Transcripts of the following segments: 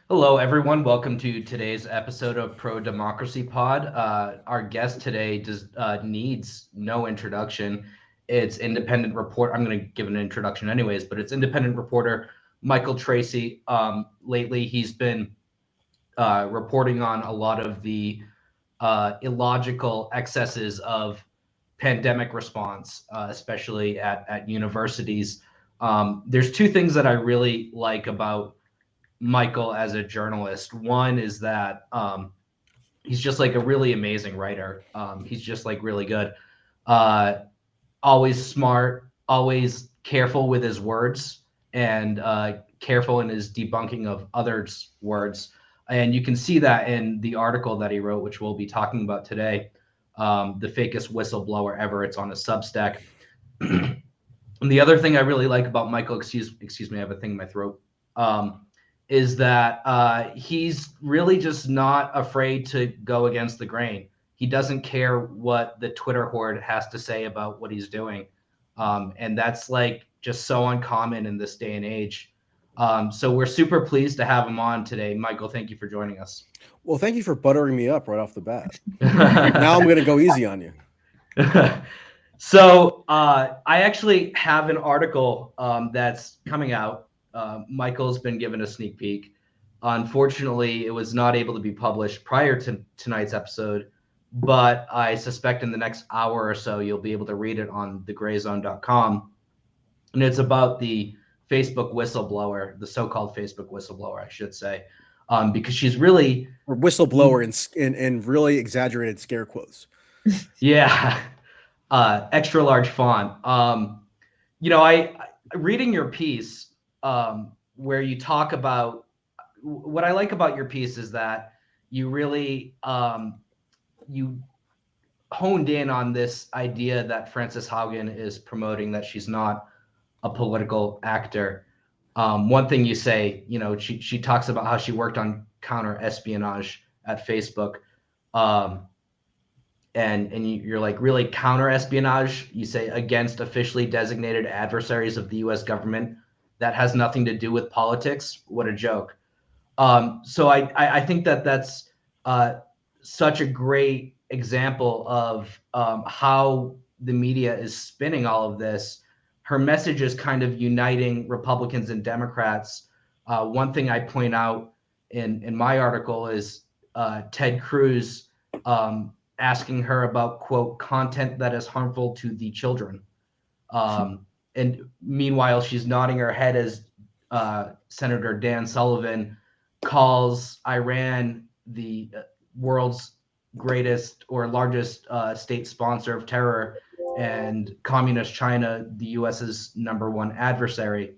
Hello, everyone. Welcome to today's episode of Pro Democracy Pod. Our guest today needs no introduction. It's independent report. I'm going to give an introduction anyways, but it's independent reporter Michael Tracey. Lately, he's been reporting on a lot of the illogical excesses of pandemic response, especially at universities. There's two things that I really like about Michael as a journalist. One is that he's just like a really amazing writer. He's just like really good. Uh, Always smart, always careful with his words, and careful in his debunking of others' words. And you can see that in the article that he wrote, which we'll be talking about today. The fakest whistleblower ever. It's on a Substack. And the other thing I really like about Michael, excuse me, I have a thing in my throat. Is that he's really just not afraid to go against the grain. He doesn't care what the Twitter horde has to say about what he's doing. And that's like just so uncommon in this day and age. So we're super pleased to have him on today. Michael, thank you for joining us. Well, thank you for buttering me up right off the bat. Now I'm going to go easy on you. So I actually have an article that's coming out. Michael's been given a sneak peek. Unfortunately, it was not able to be published prior to tonight's episode, but I suspect in the next hour or so you'll be able to read it on thegrayzone.com. And it's about the Facebook whistleblower, the so-called Facebook whistleblower, I should say, because she's really or whistleblower in really exaggerated scare quotes. Yeah, extra large font. I reading your piece where you talk about what I like about your piece is that you really you honed in on this idea that Frances Haugen is promoting, that she's not a political actor. One thing you say, she talks about how she worked on counter espionage at Facebook. And you're like, really, counter espionage, you say, against officially designated adversaries of the US government, that has nothing to do with politics? What a joke. So I think that that's such a great example of how the media is spinning all of this. Her message is kind of uniting Republicans and Democrats. One thing I point out in my article is Ted Cruz asking her about, quote, content that is harmful to the children. And meanwhile, she's nodding her head as Senator Dan Sullivan calls Iran the world's greatest or largest state sponsor of terror, and communist China the US's number one adversary.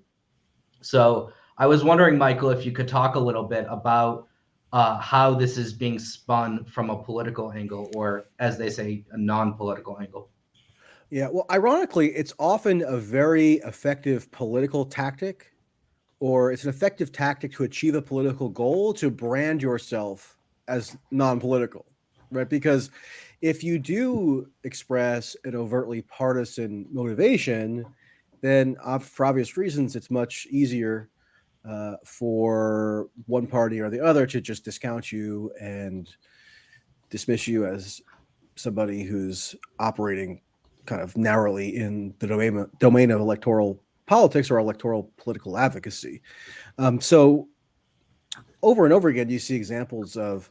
So I was wondering, Michael, if you could talk a little bit about how this is being spun from a political angle, or as they say, a non-political angle. Yeah, well, ironically, it's often a very effective political tactic, or it's an effective tactic to achieve a political goal to brand yourself as non-political, right? Because if you do express an overtly partisan motivation, then for obvious reasons, it's much easier for one party or the other to just discount you and dismiss you as somebody who's operating kind of narrowly in the domain of electoral politics or electoral political advocacy. So over and over again, you see examples of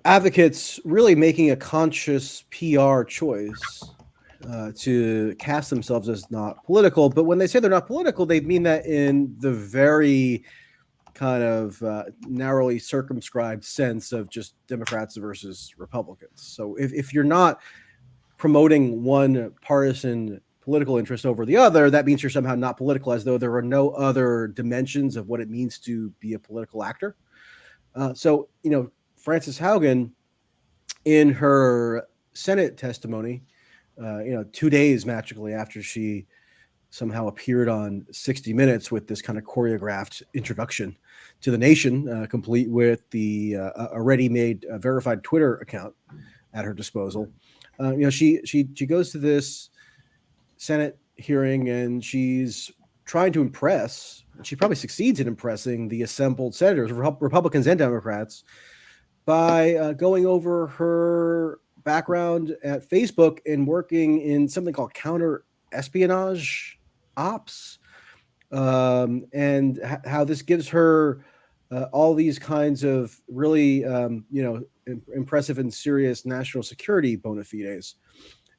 advocates really making a conscious PR choice to cast themselves as not political. But when they say they're not political, they mean that in the very kind of narrowly circumscribed sense of just Democrats versus Republicans. So if you're not promoting one partisan political interest over the other, that means you're somehow not political, as though there are no other dimensions of what it means to be a political actor. So, Frances Haugen, in her Senate testimony, 2 days magically after she somehow appeared on 60 Minutes with this kind of choreographed introduction to the nation, complete with the a ready-made verified Twitter account at her disposal. She goes to this Senate hearing and she's trying to impress. She probably succeeds in impressing the assembled senators, Republicans and Democrats, by going over her background at Facebook and working in something called counter espionage ops, and how this gives her all these kinds of really, impressive and serious national security bona fides.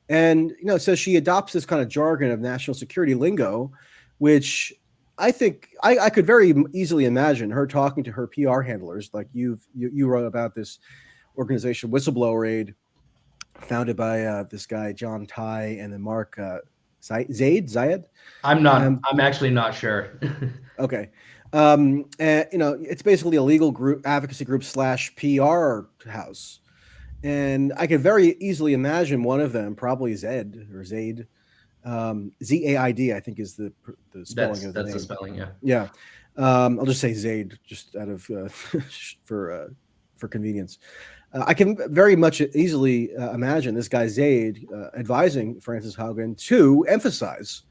And so she adopts this kind of jargon of national security lingo, which I think I could very easily imagine her talking to her PR handlers, like you wrote about this organization, Whistleblower Aid, founded by this guy John Ty and then Mark Zayed. I'm not. I'm actually not sure. Okay. And, it's basically a legal group, advocacy group / PR house. And I could very easily imagine one of them, probably Zed or Zaid, Zaid, I think is the spelling of the name. That's the spelling, yeah. Yeah. I'll just say Zaid, just out of for convenience. I can very much easily imagine this guy Zaid advising Frances Haugen to emphasize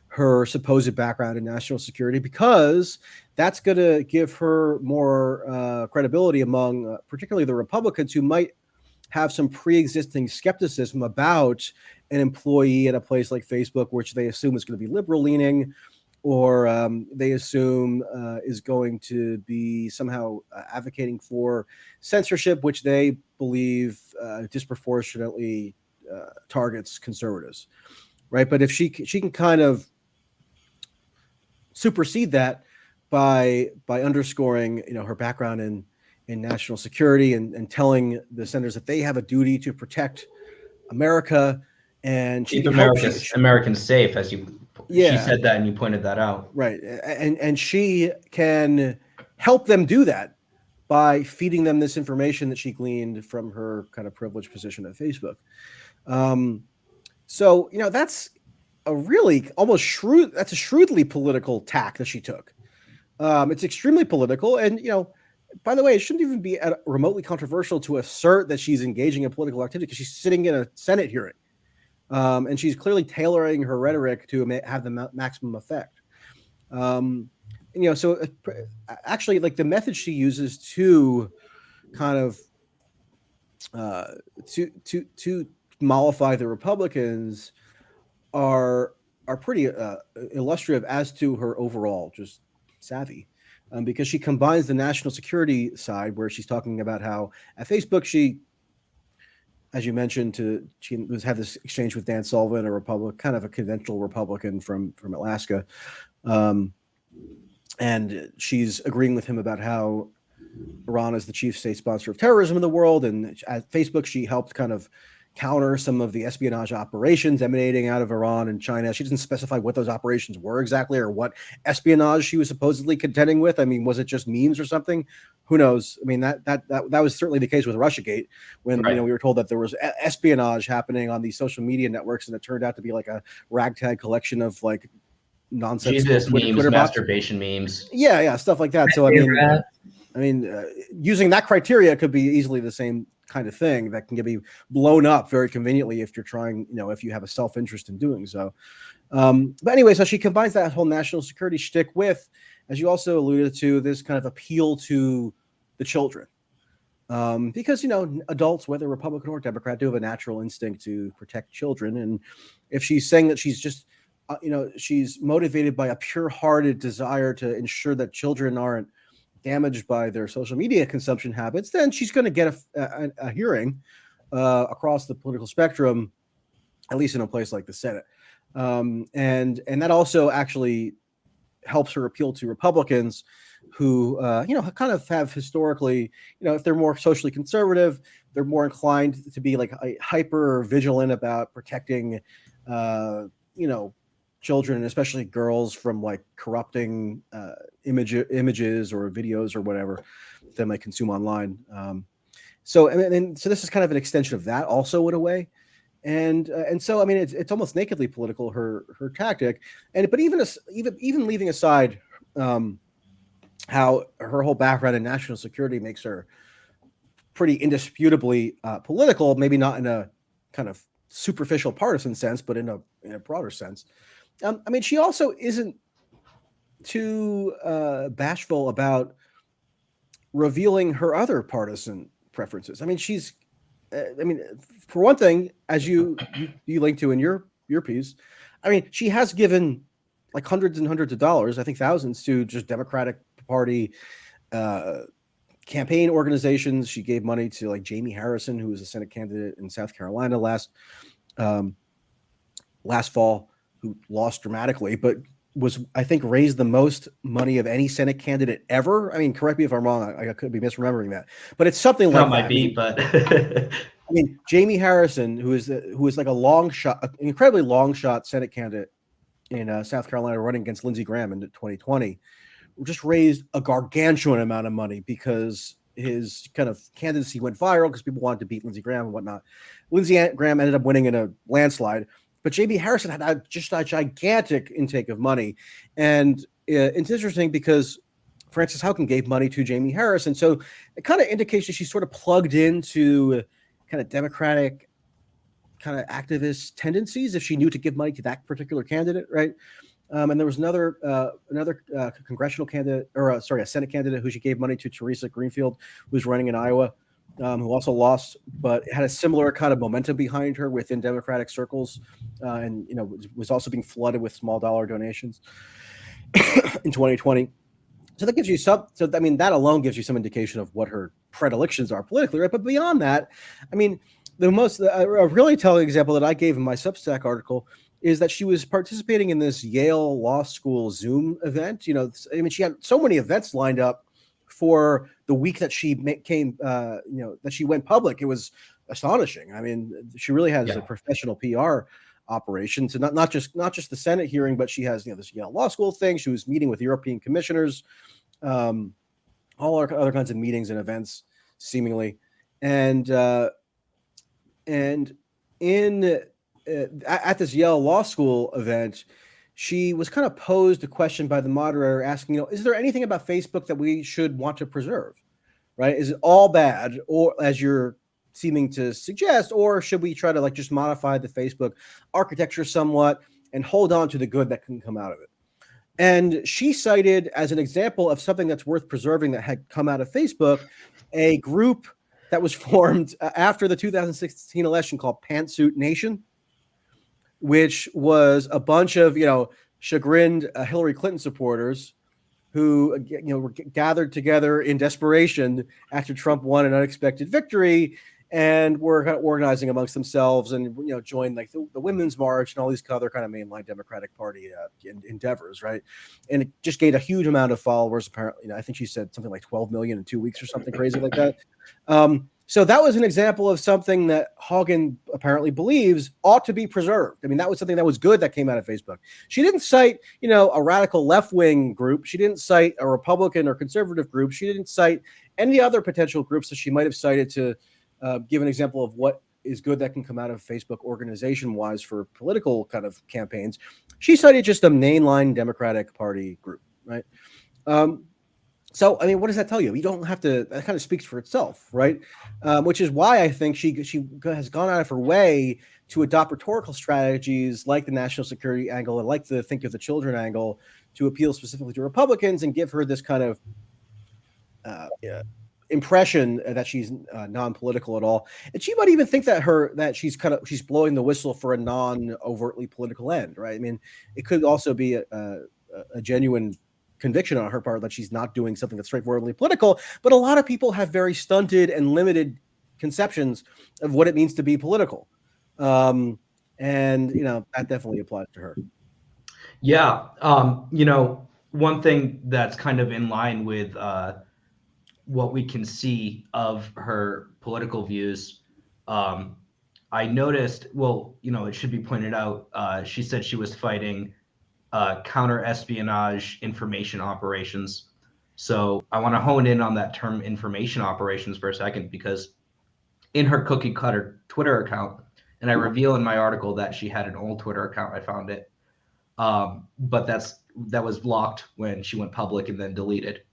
her supposed background in national security, because that's going to give her more credibility among particularly the Republicans who might have some pre-existing skepticism about an employee at a place like Facebook, which they assume is going to be liberal leaning, or they assume is going to be somehow advocating for censorship, which they believe disproportionately targets conservatives, right? But if she can kind of supersede that by underscoring, her background in national security and telling the senators that they have a duty to protect America and keep Americans safe, as she said that and you pointed that out. Right. And she can help them do that by feeding them this information that she gleaned from her kind of privileged position at Facebook. So, that's a really almost shrewdly political tack that she took. It's extremely political. And, by the way, it shouldn't even be remotely controversial to assert that she's engaging in political activity, because she's sitting in a Senate hearing. And she's clearly tailoring her rhetoric to have the maximum effect. So actually, like, the method she uses to kind of to mollify the Republicans are pretty illustrative as to her overall just savvy. Because she combines the national security side, where she's talking about how at Facebook she, as you mentioned, she had this exchange with Dan Sullivan, kind of a conventional Republican from Alaska, and she's agreeing with him about how Iran is the chief state sponsor of terrorism in the world, and at Facebook she helped kind of counter some of the espionage operations emanating out of Iran and China. She doesn't specify what those operations were exactly, or what espionage she was supposedly contending with. I mean, was it just memes or something? Who knows? I mean, that was certainly the case with Russiagate, when we were told that there was espionage happening on these social media networks, and it turned out to be like a ragtag collection of like nonsense Twitter masturbation memes. Yeah, stuff like that. So I mean, using that criteria could be easily the same kind of thing that can be blown up very conveniently if you're trying, if you have a self-interest in doing so. But anyway, so she combines that whole national security shtick with, as you also alluded to, this kind of appeal to the children. Because, adults, whether Republican or Democrat, do have a natural instinct to protect children. And if she's saying that she's just, she's motivated by a pure-hearted desire to ensure that children aren't damaged by their social media consumption habits, then she's going to get a hearing across the political spectrum, at least in a place like the Senate. And that also actually helps her appeal to Republicans who, kind of have historically, if they're more socially conservative, they're more inclined to be like hyper vigilant about protecting, children, and especially girls, from like corrupting images or videos or whatever they might consume online. So this is kind of an extension of that also, in a way. And so, I mean, it's almost nakedly political, her tactic. But even leaving aside how her whole background in national security makes her pretty indisputably political, maybe not in a kind of superficial partisan sense, but in a broader sense. I mean, she also isn't too bashful about revealing her other partisan preferences. I mean, for one thing, as you linked to in your piece, I mean, she has given like hundreds and hundreds of dollars, I think thousands, to just Democratic Party uh, campaign organizations. She gave money to like Jamie Harrison, who was a Senate candidate in South Carolina um, last fall, who lost dramatically, but was, I think, raised the most money of any Senate candidate ever. I mean, correct me if I'm wrong. I could be misremembering that, but it's something like That that. might be, but I mean, Jamie Harrison, who is like a long shot, an incredibly long shot Senate candidate in South Carolina, running against Lindsey Graham in 2020, just raised a gargantuan amount of money because his kind of candidacy went viral because people wanted to beat Lindsey Graham and whatnot. Lindsey Graham ended up winning in a landslide, but Jamie Harrison had just a gigantic intake of money. And it's interesting because Frances Haugen gave money to Jamie Harrison. So it kind of indicates that she's sort of plugged into kind of Democratic kind of activist tendencies if she knew to give money to that particular candidate, right? And there was another congressional candidate, or a Senate candidate who she gave money to, Teresa Greenfield, who's running in Iowa, who also lost, but had a similar kind of momentum behind her within Democratic circles, and was also being flooded with small dollar donations in 2020. So that gives you some. So I mean, that alone gives you some indication of what her predilections are politically, right? But beyond that, I mean, a really telling example that I gave in my Substack article is that she was participating in this Yale Law School Zoom event. I mean, she had so many events lined up for the week that she that she went public. It was astonishing. I mean, she really has a professional PR operation. So not just the Senate hearing, but she has this Yale Law School thing. She was meeting with European commissioners, all other kinds of meetings and events, seemingly, and at this Yale Law School event, she was kind of posed a question by the moderator asking, is there anything about Facebook that we should want to preserve, right? Is it all bad, or as you're seeming to suggest, or should we try to just modify the Facebook architecture somewhat and hold on to the good that can come out of it? And she cited as an example of something that's worth preserving that had come out of Facebook, a group that was formed after the 2016 election called Pantsuit Nation, which was a bunch of chagrined Hillary Clinton supporters who were gathered together in desperation after Trump won an unexpected victory, and were kind of organizing amongst themselves, and joined like the Women's March and all these other kind of mainline Democratic Party endeavors, right? And it just gained a huge amount of followers. Apparently, I think she said something like 12 million in 2 weeks or something crazy like that. So that was an example of something that Haugen apparently believes ought to be preserved. I mean, that was something that was good that came out of Facebook. She didn't cite, a radical left-wing group. She didn't cite a Republican or conservative group. She didn't cite any other potential groups that she might have cited to give an example of what is good that can come out of Facebook organization-wise for political kind of campaigns. She cited just a mainline Democratic Party group, right? So, I mean, what does that tell you? You don't have to. That kind of speaks for itself, right? Which is why I think she has gone out of her way to adopt rhetorical strategies like the national security angle and like the think of the children angle to appeal specifically to Republicans and give her this kind of impression that she's non-political at all. And she might even think that she's blowing the whistle for a non-overtly political end, right? I mean, it could also be a genuine conviction on her part that she's not doing something that's straightforwardly political, but a lot of people have very stunted and limited conceptions of what it means to be political. And that definitely applies to her. Yeah. One thing that's kind of in line with what we can see of her political views, I noticed, it should be pointed out, she said she was fighting counter-espionage information operations. So I want to hone in on that term information operations for a second, because in her cookie cutter Twitter account, and I reveal in my article that she had an old Twitter account, I found it, but that was blocked when she went public and then deleted.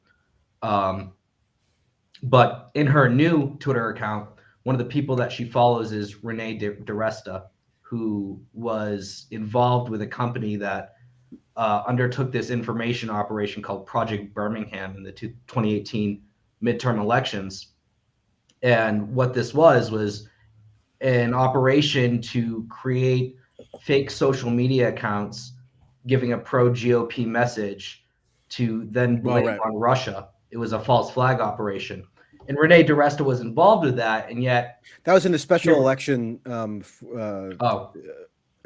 But in her new Twitter account, one of the people that she follows is Renee DiResta, who was involved with a company that undertook this information operation called Project Birmingham in the 2018 midterm elections. And what this was an operation to create fake social media accounts giving a pro GOP message to then blame on Russia. It was a false flag operation. And Renee DiResta was involved with that. And yet that was in the special election in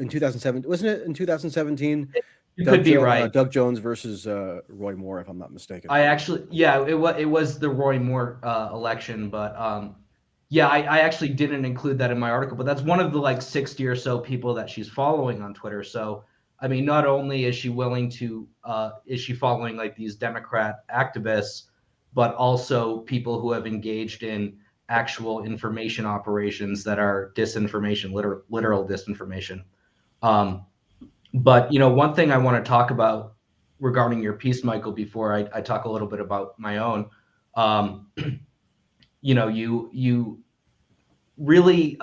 2007. Wasn't it in 2017? You could be right. Doug Jones versus Roy Moore, if I'm not mistaken. It was the Roy Moore election, but I actually didn't include that in my article, but that's one of the like 60 or so people that she's following on Twitter. So, I mean, not only is she willing to, is she following like these Democrat activists, but also people who have engaged in actual information operations that are disinformation, literal disinformation. But, one thing I want to talk about regarding your piece, Michael, before I talk a little bit about my own, you really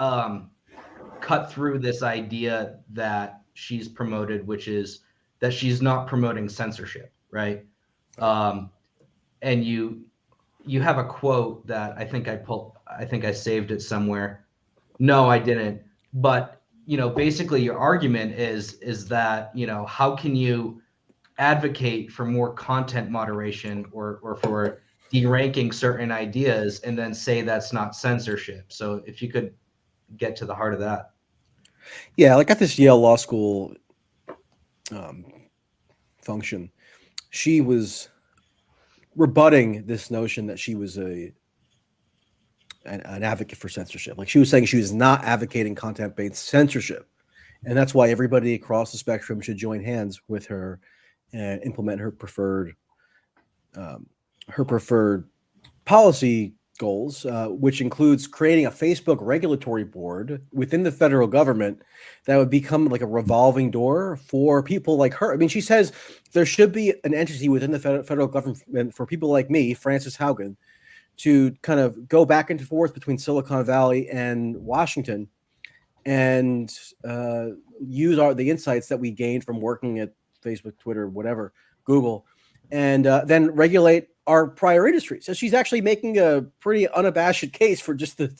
cut through this idea that she's promoted, which is that she's not promoting censorship, right? And you have a quote that I think I saved it somewhere. No, I didn't. But basically your argument is that how can you advocate for more content moderation or for deranking certain ideas and then say that's not censorship? So if you could get to the heart of that. Yeah, like at this Yale Law School function, she was rebutting this notion that she was an advocate for censorship. Like she was saying she was not advocating content-based censorship. And that's why everybody across the spectrum should join hands with her and implement her preferred policy goals, which includes creating a Facebook regulatory board within the federal government that would become like a revolving door for people like her. I mean, she says there should be an entity within the federal government for people like me, Frances Haugen, to kind of go back and forth between Silicon Valley and Washington and use the insights that we gained from working at Facebook, Twitter, whatever, Google, and then regulate our prior industry. So she's actually making a pretty unabashed case for just the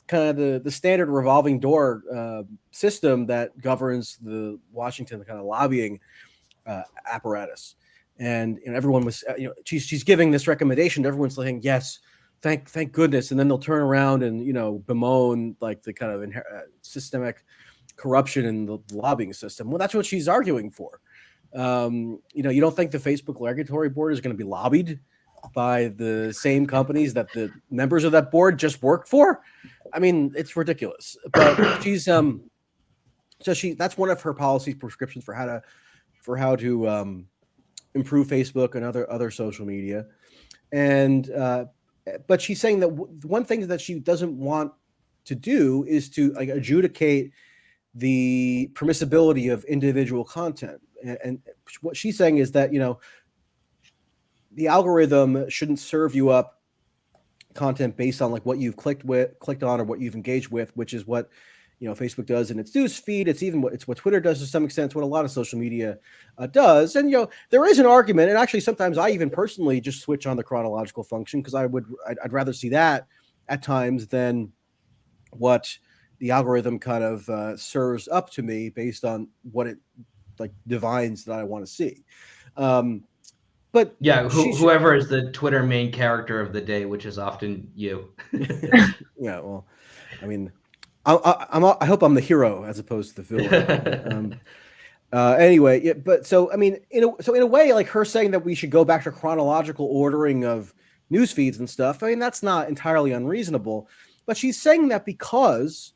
kind of the standard revolving door system that governs the Washington kind of lobbying apparatus. And everyone was, she's giving this recommendation. Everyone's saying yes, thank goodness, and then they'll turn around and bemoan like the kind of systemic corruption in the lobbying system. Well, that's what she's arguing for. You don't think the Facebook regulatory board is going to be lobbied by the same companies that the members of that board just work for? I mean, it's ridiculous. But she's that's one of her policy prescriptions for how to improve Facebook and other social media. And but she's saying that one thing that she doesn't want to do is to adjudicate the permissibility of individual content. And what she's saying is that, the algorithm shouldn't serve you up content based on like what you've clicked on or what you've engaged with, which is what, Facebook does in its news feed. It's what Twitter does to some extent. It's what a lot of social media does. And, there is an argument. And actually, sometimes I even personally just switch on the chronological function because I'd rather see that at times than what the algorithm kind of serves up to me based on what it like divines that I want to see. But yeah, whoever is the Twitter main character of the day, which is often you. Yeah, well, I mean, I hope I'm the hero as opposed to the villain. Anyway, yeah, but so I mean, in a way, like her saying that we should go back to chronological ordering of news feeds and stuff. I mean, that's not entirely unreasonable, but she's saying that because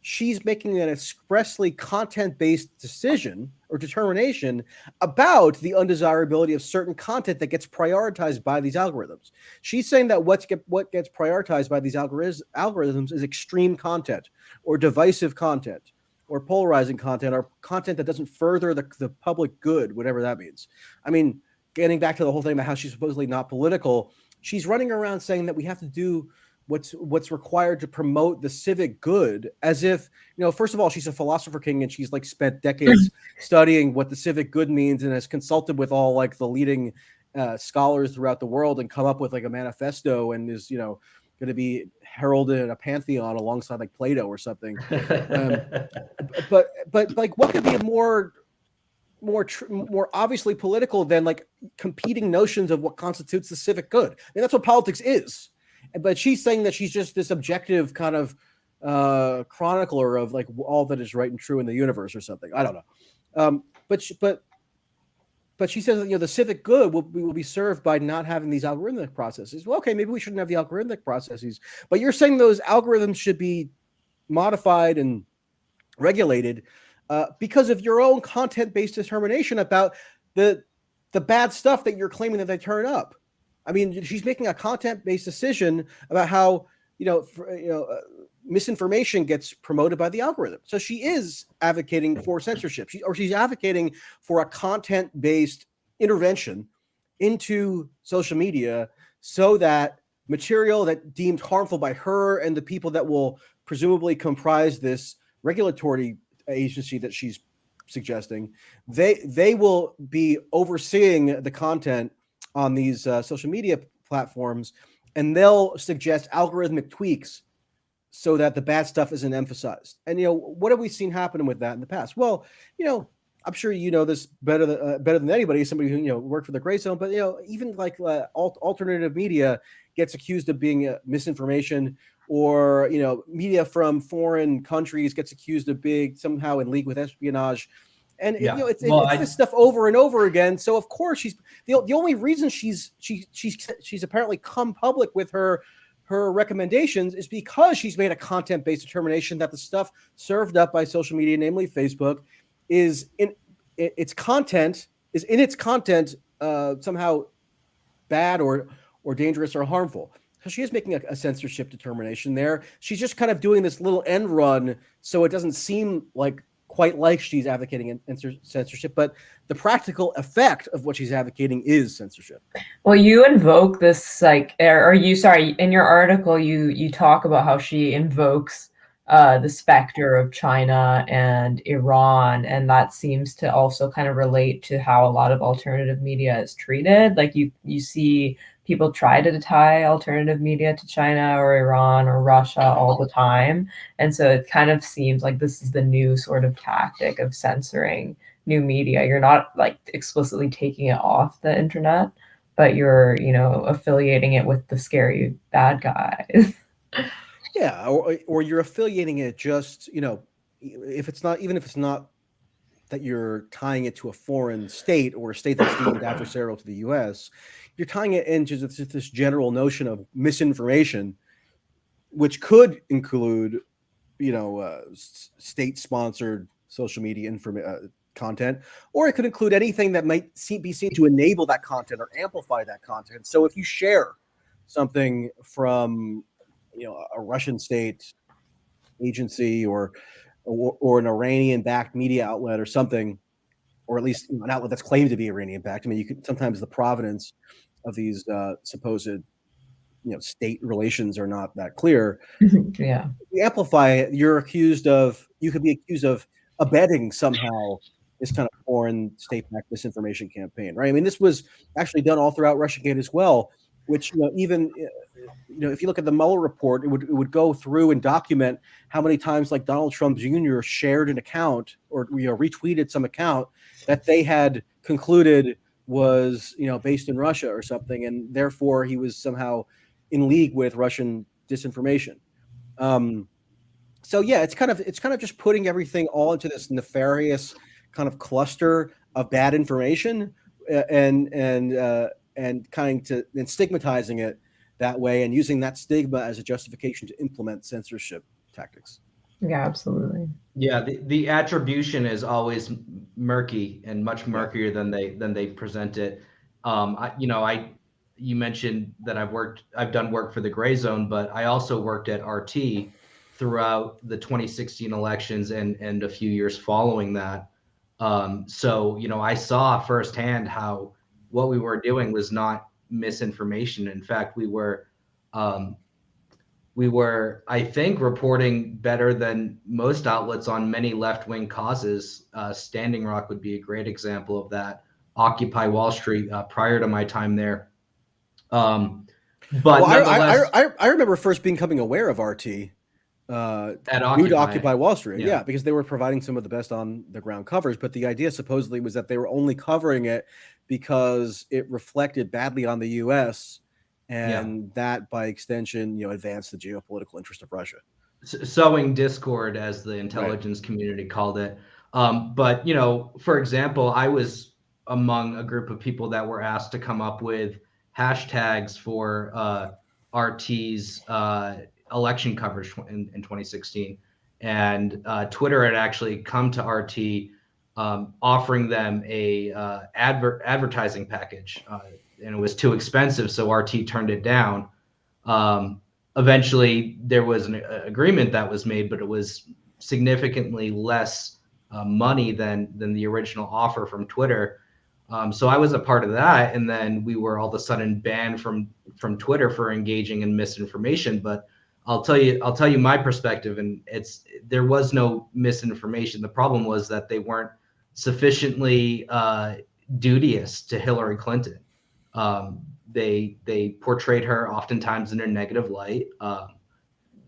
she's making an expressly content-based decision or determination about the undesirability of certain content that gets prioritized by these algorithms. She's saying that what gets prioritized by these algorithms is extreme content or divisive content or polarizing content or content that doesn't further the public good, whatever that means. I mean, getting back to the whole thing about how she's supposedly not political, she's running around saying that we have to do what's required to promote the civic good, as if, first of all, she's a philosopher king and she's like spent decades studying what the civic good means and has consulted with all like the leading scholars throughout the world and come up with like a manifesto, and is going to be heralded in a pantheon alongside like Plato or something. um, but like, what could be a more obviously political than like competing notions of what constitutes the civic good? I mean, that's what politics is. But she's saying that she's just this objective kind of chronicler of like all that is right and true in the universe or something. I don't know. But she says that the civic good will be served by not having these algorithmic processes. Well, okay, maybe we shouldn't have the algorithmic processes, but you're saying those algorithms should be modified and regulated because of your own content-based determination about the bad stuff that you're claiming that they turn up. I mean, she's making a content-based decision about how misinformation gets promoted by the algorithm. So she is advocating for censorship, she's advocating for a content-based intervention into social media so that material that deemed harmful by her and the people that will presumably comprise this regulatory agency that she's suggesting, they will be overseeing the content on these social media platforms, and they'll suggest algorithmic tweaks so that the bad stuff isn't emphasized. And what have we seen happen with that in the past? Well, I'm sure you know this better than anybody, somebody who worked for the Gray Zone. But even like alternative media gets accused of being misinformation, or media from foreign countries gets accused of being somehow in league with espionage. And it's this stuff over and over again. So of course she's the only reason she's apparently come public with her recommendations is because she's made a content-based determination that the stuff served up by social media, namely Facebook, is in its content somehow bad or dangerous or harmful. So she is making a censorship determination there. She's just kind of doing this little end run so it doesn't seem quite like she's advocating censorship, but the practical effect of what she's advocating is censorship. Well, you invoke this in your article, you talk about how she invokes the specter of China and Iran, and that seems to also kind of relate to how a lot of alternative media is treated. Like you see people try to tie alternative media to China or Iran or Russia all the time. And so it kind of seems like this is the new sort of tactic of censoring new media. You're not like explicitly taking it off the internet, but you're, affiliating it with the scary bad guys. Yeah, or you're affiliating it just, if it's not that you're tying it to a foreign state or a state that's deemed adversarial to the U.S., you're tying it into this general notion of misinformation, which could include, state-sponsored social media content, or it could include anything that might be seen to enable that content or amplify that content. So if you share something from, a Russian state agency or an Iranian-backed media outlet or something, or at least an outlet that's claimed to be Iranian-backed. I mean, you could sometimes the provenance of these supposed, state relations are not that clear. Yeah, you amplify it. You could be accused of abetting somehow this kind of foreign state-backed disinformation campaign, right? I mean, this was actually done all throughout Russiagate as well, which even if you look at the Mueller report, it would go through and document how many times like Donald Trump Jr. shared an account or retweeted some account that they had concluded was based in Russia or something, and therefore he was somehow in league with Russian disinformation. So yeah, it's kind of just putting everything all into this nefarious kind of cluster of bad information and stigmatizing it that way and using that stigma as a justification to implement censorship tactics. Yeah, absolutely. Yeah, the attribution is always murky and much murkier than they present it. You mentioned that I've done work for the Gray Zone, but I also worked at RT throughout the 2016 elections and a few years following that. So I saw firsthand how what we were doing was not misinformation. In fact, we were we were, I think, reporting better than most outlets on many left-wing causes. Standing Rock would be a great example of that. Occupy Wall Street prior to my time there. But nonetheless, I remember first becoming aware of RT at due to Occupy, Occupy Wall Street. Yeah. Yeah, because they were providing some of the best on the ground covers. But the idea supposedly was that they were only covering it because it reflected badly on the U.S. and that, by extension, advanced the geopolitical interest of Russia. Sowing discord, as the intelligence community called it. But for example, I was among a group of people that were asked to come up with hashtags for RT's election coverage in 2016, and Twitter had actually come to RT offering them a advertising package, and it was too expensive, so RT turned it down. Eventually, there was an agreement that was made, but it was significantly less money than the original offer from Twitter. So I was a part of that, and then we were all of a sudden banned from Twitter for engaging in misinformation. But I'll tell you my perspective, and there was no misinformation. The problem was that they weren't sufficiently duteous to Hillary Clinton. They portrayed her oftentimes in a negative light,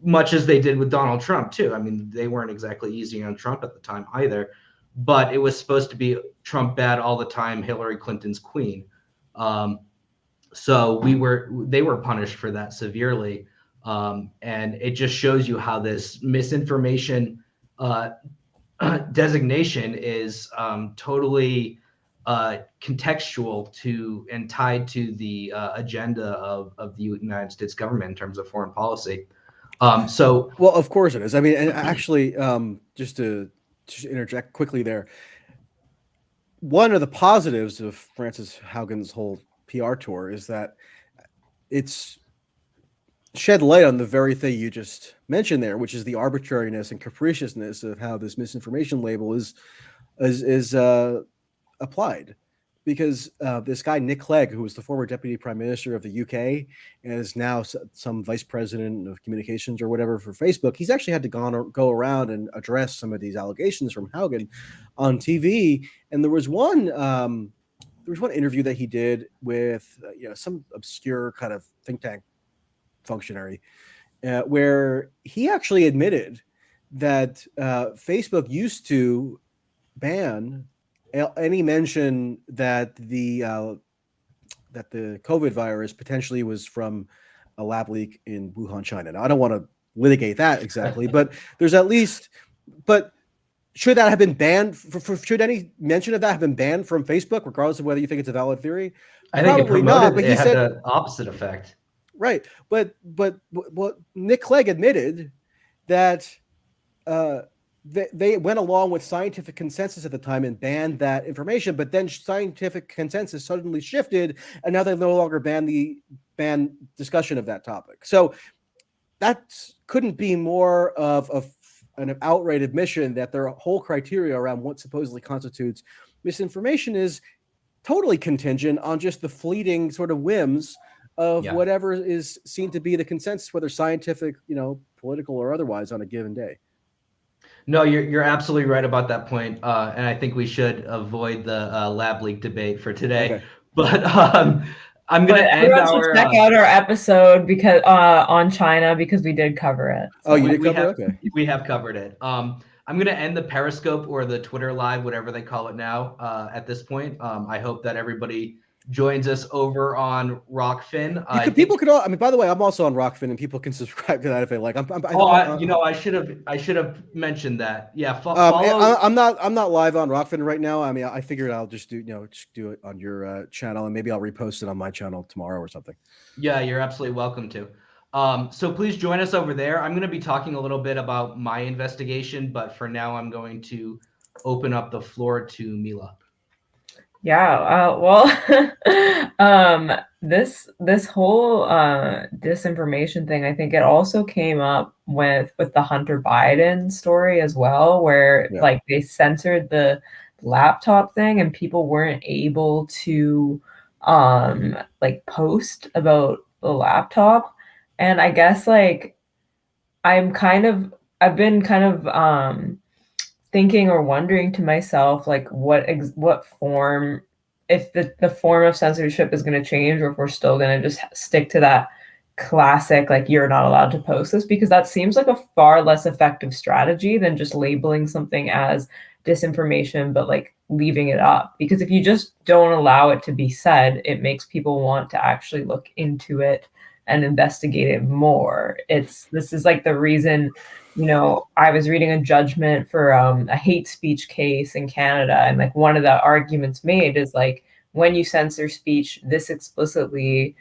much as they did with Donald Trump too. I mean, they weren't exactly easy on Trump at the time either, but it was supposed to be Trump bad all the time, Hillary Clinton's queen. So they were punished for that severely. And it just shows you how this misinformation designation is totally contextual to and tied to the agenda of the United States government in terms of foreign policy. Well, of course it is. I mean, and actually, just to interject quickly there, one of the positives of Frances Haugen's whole PR tour is that it's shed light on the very thing you just mentioned there, which is the arbitrariness and capriciousness of how this misinformation label is applied. Because this guy, Nick Clegg, who was the former deputy prime minister of the UK and is now some vice president of communications or whatever for Facebook, he's actually had to go around and address some of these allegations from Haugen on TV. And there was one interview that he did with some obscure kind of think tank functionary, where he actually admitted that Facebook used to ban any mention that the COVID virus potentially was from a lab leak in Wuhan, China. Now, I don't want to litigate that exactly, but there's at least. But should that have been banned? Should any mention of that have been banned from Facebook, regardless of whether you think it's a valid theory? I think probably not. But he said the opposite effect. Right, but what Nick Clegg admitted that. They went along with scientific consensus at the time and banned that information, but then scientific consensus suddenly shifted, and now they no longer ban discussion of that topic. So that couldn't be more of an outright admission that their whole criteria around what supposedly constitutes misinformation is totally contingent on just the fleeting sort of whims of whatever is seen to be the consensus, whether scientific, political or otherwise, on a given day. No, you're absolutely right about that point, and I think we should avoid the lab leak debate for today. Okay. But I'm going to end our check out our episode because on China, because we did cover it. So. Oh, you did cover it? Okay. We have covered it. I'm going to end the Periscope or the Twitter Live, whatever they call it now, at this point. I hope that everybody joins us over on Rockfin. People could all. I mean, by the way, I'm also on Rockfin, and people can subscribe to that if they like. I should have mentioned that. Yeah, follow. I'm not live on Rockfin right now. I mean, I figured I'll just do it on your channel, and maybe I'll repost it on my channel tomorrow or something. Yeah, you're absolutely welcome to. So please join us over there. I'm going to be talking a little bit about my investigation, but for now, I'm going to open up the floor to Mila. Yeah, this whole disinformation thing, I think it also came up with the Hunter Biden story as well, where like they censored the laptop thing and people weren't able to like post about the laptop. And I guess like I've been kind of thinking or wondering to myself, like what form, if the form of censorship is going to change, or if we're still going to just stick to that classic, like, you're not allowed to post this, because that seems like a far less effective strategy than just labeling something as disinformation, but like leaving it up. Because if you just don't allow it to be said, it makes people want to actually look into it and investigate it more. This is like the reason, I was reading a judgment for a hate speech case in Canada, and like one of the arguments made is like, when you censor speech this explicitly,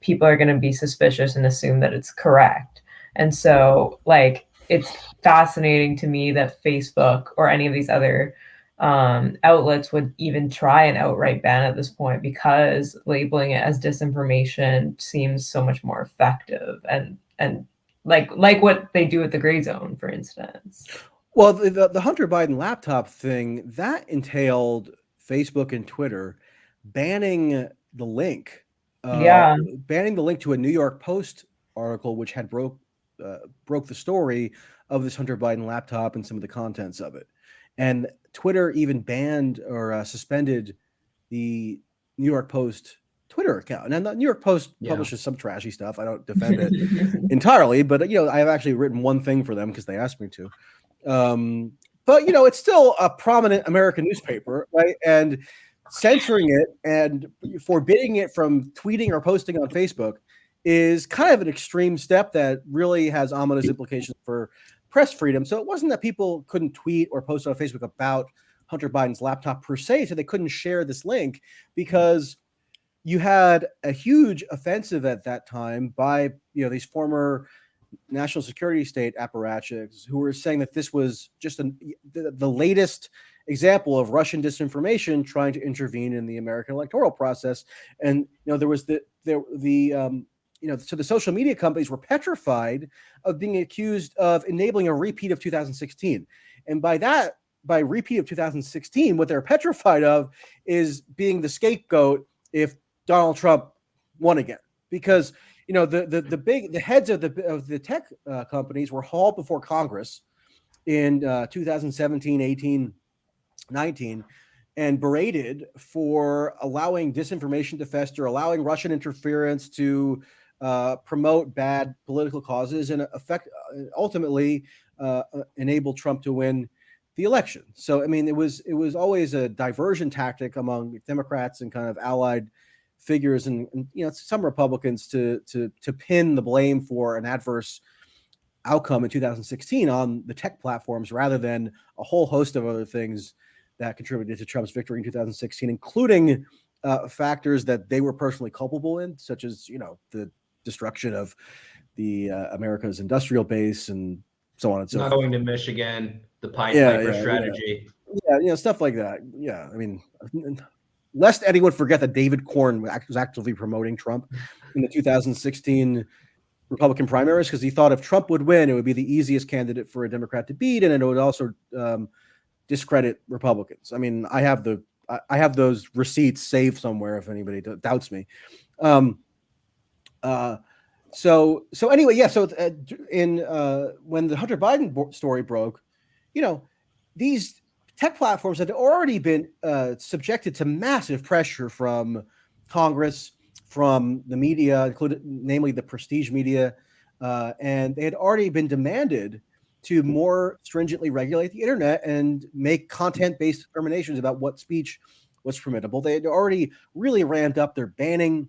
people are going to be suspicious and assume that it's correct. And so, like, it's fascinating to me that Facebook or any of these other outlets would even try an outright ban at this point, because labeling it as disinformation seems so much more effective, and like what they do with the gray zone, for instance. Well, the Hunter Biden laptop thing, that entailed Facebook and Twitter banning the link, Yeah. banning the link to a New York Post article which had broke the story of this Hunter Biden laptop and some of the contents of it. And Twitter even banned or suspended the New York Post Twitter account. And the New York Post publishes some trashy stuff. I don't defend it entirely, but I've actually written one thing for them because they asked me to. But it's still a prominent American newspaper, right? And censoring it and forbidding it from tweeting or posting on Facebook is kind of an extreme step that really has ominous implications for press freedom. So it wasn't that people couldn't tweet or post on Facebook about Hunter Biden's laptop per se, so they couldn't share this link, because you had a huge offensive at that time by these former national security state apparatchiks who were saying that this was just the latest example of Russian disinformation trying to intervene in the American electoral process. And there was so the social media companies were petrified of being accused of enabling a repeat of 2016. And by repeat of 2016, what they're petrified of is being the scapegoat if Donald Trump won again, because the heads of the tech companies were hauled before Congress in 2017, 18, 19, and berated for allowing disinformation to fester, allowing Russian interference to promote bad political causes, and ultimately enable Trump to win the election. So, I mean, it was always a diversion tactic among Democrats and kind of allied figures and some Republicans to pin the blame for an adverse outcome in 2016 on the tech platforms, rather than a whole host of other things that contributed to Trump's victory in 2016, including factors that they were personally culpable in, such as the destruction of the America's industrial base and so on and so forth. Not going to Michigan, the Piper strategy. Yeah, stuff like that. Yeah, I mean, lest anyone forget that David Corn was actively promoting Trump in the 2016 Republican primaries, because he thought if Trump would win, it would be the easiest candidate for a Democrat to beat, and it would also discredit Republicans. I mean, I have those receipts saved somewhere if anybody doubts me. So anyway, yeah. So when the Hunter Biden story broke, these tech platforms had already been subjected to massive pressure from Congress, from the media, namely the prestige media, and they had already been demanded to more stringently regulate the internet and make content-based determinations about what speech was permissible. They had already really ramped up their banning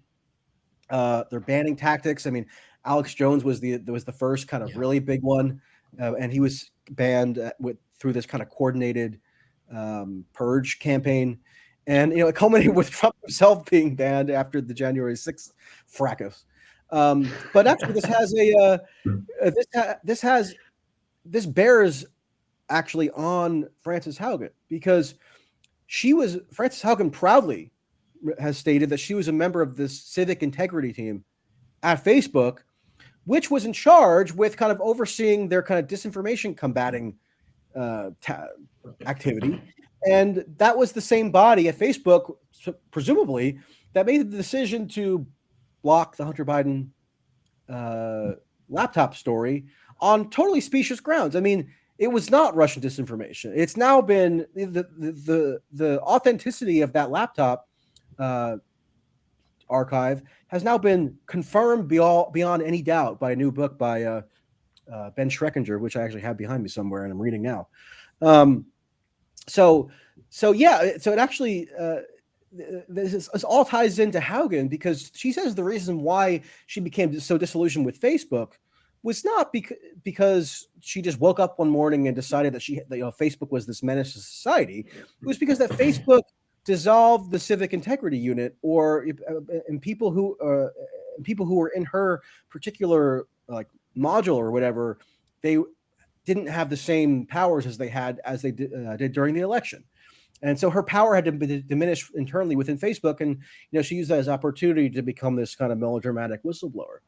tactics. I mean, Alex Jones was the first kind of really big one, and he was banned through this kind of coordinated purge campaign. And it culminated with Trump himself being banned after the January 6th fracas. But actually, this bears actually on Frances Haugen, because Frances Haugen proudly has stated that she was a member of this civic integrity team at Facebook, which was in charge with kind of overseeing their kind of disinformation combating activity. And that was the same body at Facebook, presumably, that made the decision to block the Hunter Biden laptop story on totally specious grounds. I mean, it was not Russian disinformation. It's now been the authenticity of that laptop archive has now been confirmed beyond any doubt by a new book by Ben Schreckinger, which I actually have behind me somewhere and I'm reading now. So it actually this all ties into Haugen, because she says the reason why she became so disillusioned with Facebook was not because she just woke up one morning and decided that Facebook was this menace to society. It was because that Facebook dissolved the civic integrity unit, and people who were in her particular like module or whatever, they didn't have the same powers as they did during the election. And so her power had to be diminished internally within Facebook, and she used that as opportunity to become this kind of melodramatic whistleblower.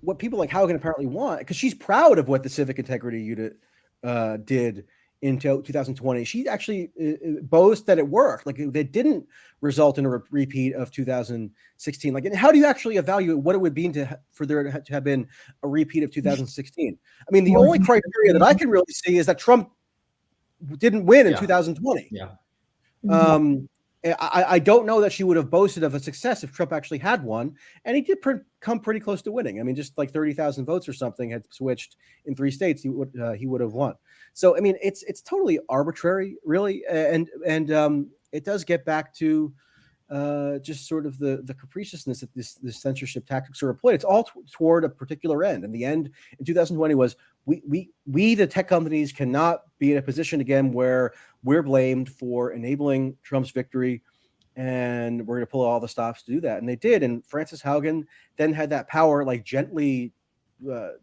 What people like Haugen apparently want, because she's proud of what the Civic Integrity Unit did in 2020. She actually boasts that it worked. Like, it didn't result in a repeat of 2016. Like, and how do you actually evaluate what it would be for there to have been a repeat of 2016? I mean, the only criteria that I can really see is that Trump didn't win in 2020. Yeah. I don't know that she would have boasted of a success if Trump actually had won, and he did come pretty close to winning. I mean, just like 30,000 votes or something had switched in 3 states, he would have won. So I mean, it's totally arbitrary, really, and it does get back to just sort of the capriciousness that this censorship tactics are employed. It's all toward a particular end, and the end in 2020 was we the tech companies cannot be in a position again where we're blamed for enabling Trump's victory, and we're going to pull all the stops to do that. And they did. And Frances Haugen then had that power like gently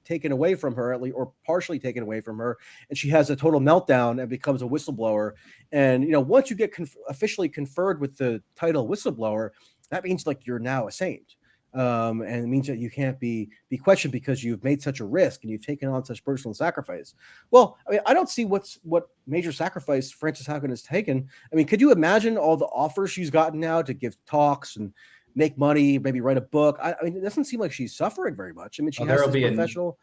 taken away from her, or partially taken away from her, and she has a total meltdown and becomes a whistleblower. And once you get officially conferred with the title whistleblower, that means like you're now a saint. And it means that you can't be questioned because you've made such a risk and you've taken on such personal sacrifice. Well, I mean, I don't see what major sacrifice Frances Haugen has taken. I mean, could you imagine all the offers she's gotten now to give talks and make money, maybe write a book? I mean, it doesn't seem like she's suffering very much. I mean, she has this professional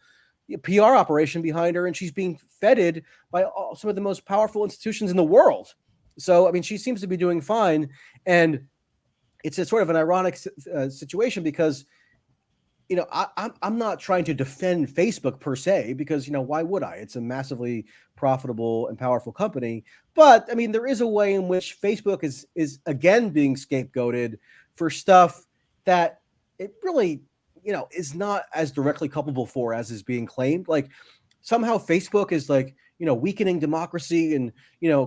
PR operation behind her, and she's being feted by some of the most powerful institutions in the world. So, I mean, she seems to be doing fine. And it's a sort of an ironic situation because, I'm not trying to defend Facebook per se, because, why would I? It's a massively profitable and powerful company. But I mean, there is a way in which Facebook is again being scapegoated for stuff that it really, is not as directly culpable for as is being claimed. Like, somehow Facebook is like, weakening democracy and,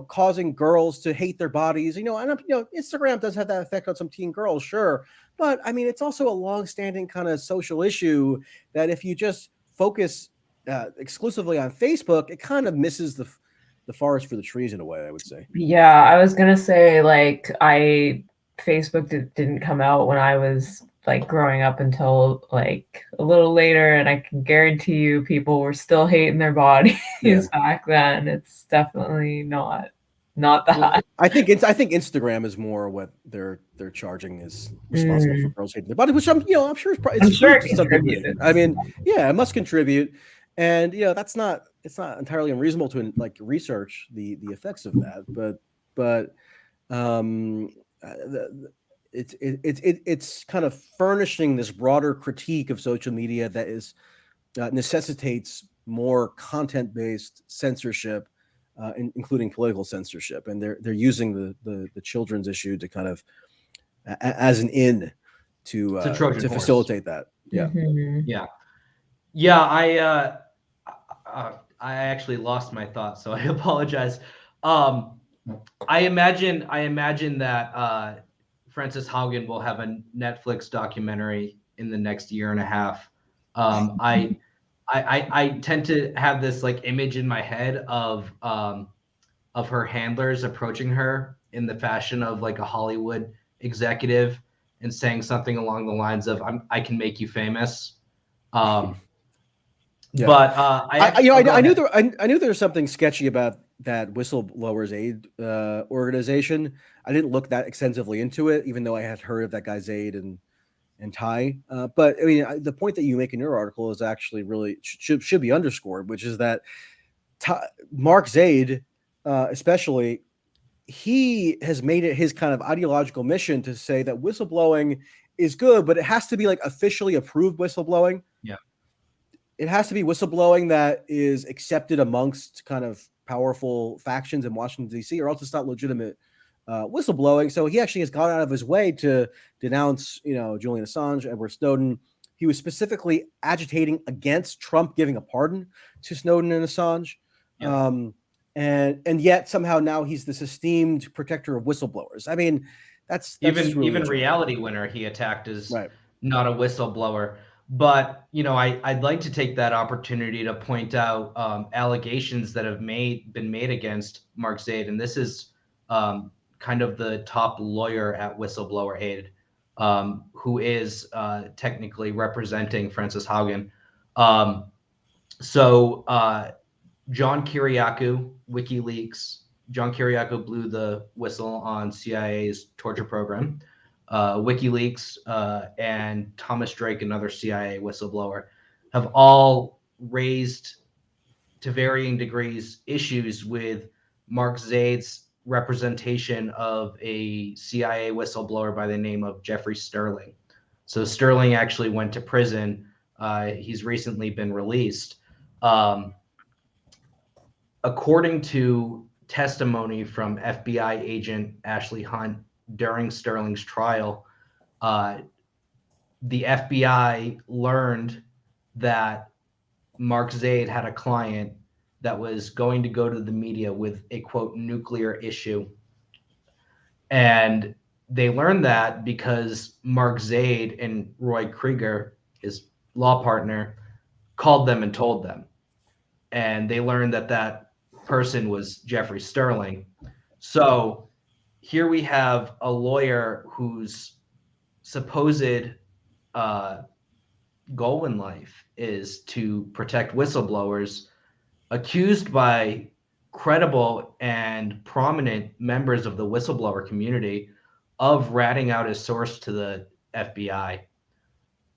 causing girls to hate their bodies, and, Instagram does have that effect on some teen girls, sure. But I mean, it's also a long-standing kind of social issue that if you just focus exclusively on Facebook, it kind of misses the forest for the trees in a way, I would say. Yeah, I was going to say, like, Facebook didn't come out when I was like growing up until like a little later, and I can guarantee you people were still hating their bodies back then. It's definitely not that. I think Instagram is more what they're charging is responsible for girls hating their body, which I'm sure it's contributed. I mean, yeah, it must contribute, and it's not entirely unreasonable to like research the effects of that, but it's kind of furnishing this broader critique of social media that is necessitates more content-based censorship, including political censorship, and they're using the children's issue to kind of as an in to facilitate that. Yeah. Mm-hmm. Yeah. I actually lost my thought, so I apologize. I imagine that Frances Haugen will have a Netflix documentary in the next year and a half. I tend to have this like image in my head of her handlers approaching her in the fashion of like a Hollywood executive and saying something along the lines of I can make you famous. But I knew there was something sketchy about that Whistleblowers Aid organization. I didn't look that extensively into it, even though I had heard of that guy Zaid and Ty. But I mean, the point that you make in your article is actually really should be underscored, which is that Mark Zaid, especially, he has made it his kind of ideological mission to say that whistleblowing is good, but it has to be like officially approved whistleblowing. Yeah. It has to be whistleblowing that is accepted amongst kind of powerful factions in Washington, D.C., or else it's not legitimate whistleblowing. So he actually has gone out of his way to denounce, Julian Assange, Edward Snowden. He was specifically agitating against Trump giving a pardon to Snowden and Assange. Yeah. And yet somehow now he's this esteemed protector of whistleblowers. I mean, that's even really Reality Winner he attacked as right. Not a whistleblower. But I'd like to take that opportunity to point out allegations that have been made against Mark Zaid, and this is kind of the top lawyer at Whistleblower Aid, who is technically representing Frances Haugen. John Kiriakou, WikiLeaks. John Kiriakou blew the whistle on CIA's torture program. WikiLeaks and Thomas Drake, another CIA whistleblower, have all raised to varying degrees issues with Mark Zaid's representation of a CIA whistleblower by the name of Jeffrey Sterling. So Sterling actually went to prison. He's recently been released. According to testimony from FBI agent Ashley Hunt during Sterling's trial, the FBI learned that Mark Zaid had a client that was going to go to the media with a, quote, nuclear issue. And they learned that because Mark Zaid and Roy Krieger, his law partner, called them and told them. And they learned that that person was Jeffrey Sterling. So here we have a lawyer whose supposed goal in life is to protect whistleblowers, accused by credible and prominent members of the whistleblower community of ratting out his source to the FBI,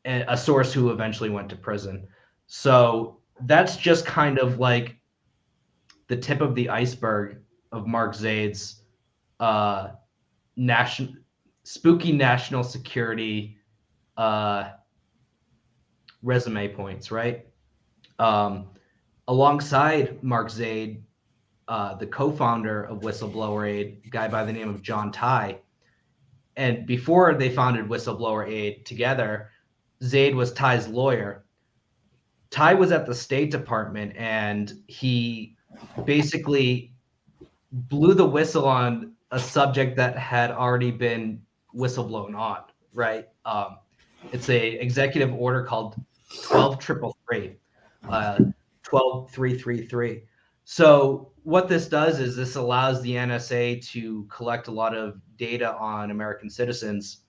and a source who eventually went to prison. So that's just kind of like the tip of the iceberg of Mark Zaid's spooky national security resume points, right? Alongside Mark Zaid, the co-founder of Whistleblower Aid, a guy by the name of John Ty. And before they founded Whistleblower Aid together, Zaid was Ty's lawyer. Ty was at the State Department, and he basically blew the whistle on a subject that had already been whistleblown on, right? It's a executive order called 12333, 12333. So what this does is this allows the NSA to collect a lot of data on American citizens.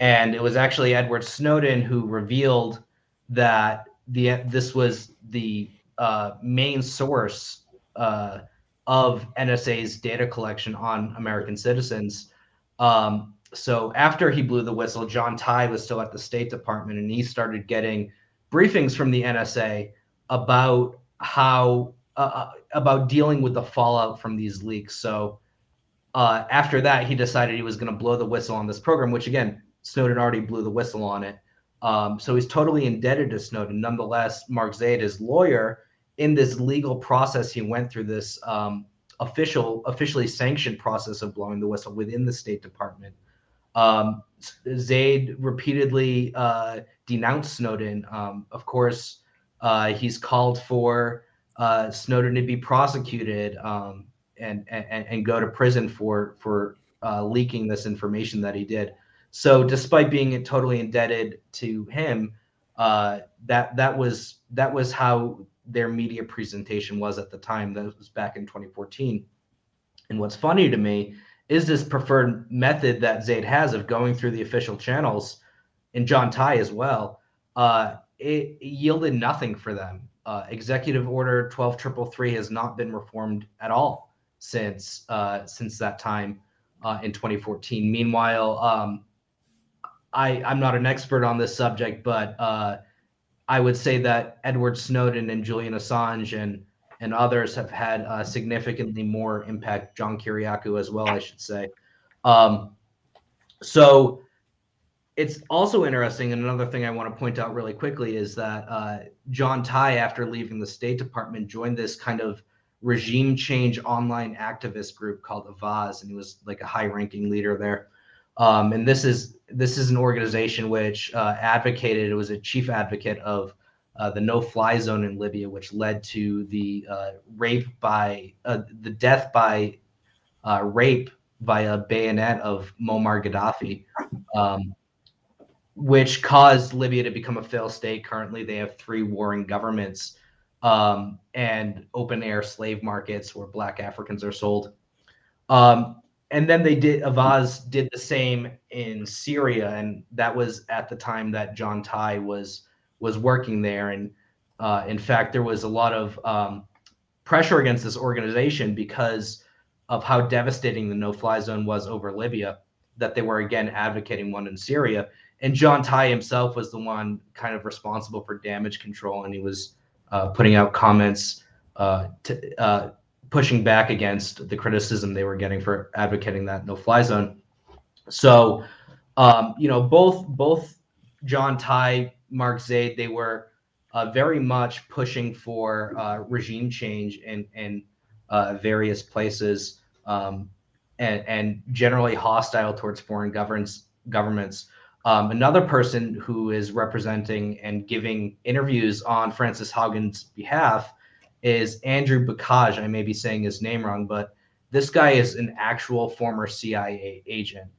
And it was actually Edward Snowden who revealed that this was the main source of NSA's data collection on American citizens. So after he blew the whistle, John Ty was still at the State Department, and he started getting briefings from the NSA about how about dealing with the fallout from these leaks. So after that, he decided he was going to blow the whistle on this program, which again, Snowden already blew the whistle on it. So he's totally indebted to Snowden. Nonetheless, Mark Zaid, his lawyer, in this legal process, he went through this officially sanctioned process of blowing the whistle within the State Department. Zaid repeatedly denounced Snowden. Of course, he's called for Snowden to be prosecuted and go to prison for leaking this information that he did. So, despite being totally indebted to him, that was how their media presentation was at the time. That was back in 2014. And what's funny to me is this preferred method that Zaid has of going through the official channels, and John Ty as well. It yielded nothing for them. Executive Order 12333 has not been reformed at all since that time. in 2014. Meanwhile, I'm not an expert on this subject, but I would say that Edward Snowden and Julian Assange and others have had significantly more impact. John Kiriakou as well, I should say. So it's also interesting, and another thing I want to point out really quickly is that John Tai, after leaving the State Department, joined this kind of regime change online activist group called Avaz, and he was like a high-ranking leader there. And this is an organization which advocated. It was a chief advocate of the no-fly zone in Libya, which led to the death by rape by a bayonet of Muammar Gaddafi, which caused Libya to become a failed state. Currently, they have 3 warring governments and open-air slave markets where Black Africans are sold. And then Avaz did the same in Syria, and that was at the time that John Tai was working there. And in fact, there was a lot of pressure against this organization because of how devastating the no-fly zone was over Libya, that they were again advocating one in Syria. And John Tai himself was the one kind of responsible for damage control, and he was putting out comments pushing back against the criticism they were getting for advocating that no-fly zone. So, both John Tai, Mark Zaid, they were very much pushing for regime change in various places, and generally hostile towards foreign governments. Another person who is representing and giving interviews on Frances Haugen's behalf is Andrew Bakaj. I may be saying his name wrong, but this guy is an actual former CIA agent.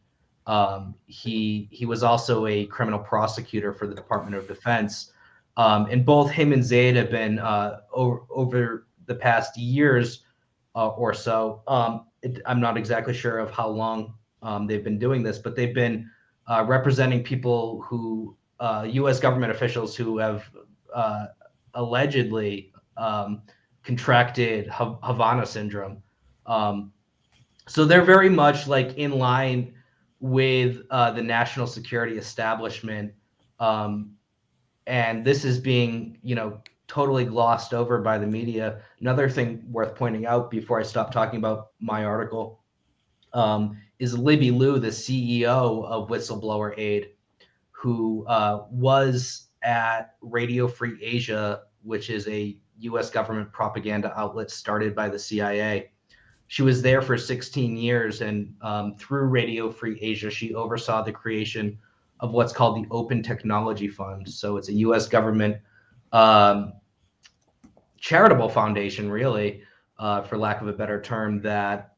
He was also a criminal prosecutor for the Department of Defense. And both him and Zaid have been over the past years or so. I'm not exactly sure of how long they've been doing this, but they've been representing people who, U.S. government officials who have allegedly contracted Havana syndrome. So they're very much like in line with the national security establishment. And this is being, totally glossed over by the media. Another thing worth pointing out before I stop talking about my article is Libby Liu, the CEO of Whistleblower Aid, who was at Radio Free Asia, which is a U.S. government propaganda outlet started by the CIA. She was there for 16 years, and through Radio Free Asia, she oversaw the creation of what's called the Open Technology Fund. So it's a U.S. government charitable foundation, really, for lack of a better term, that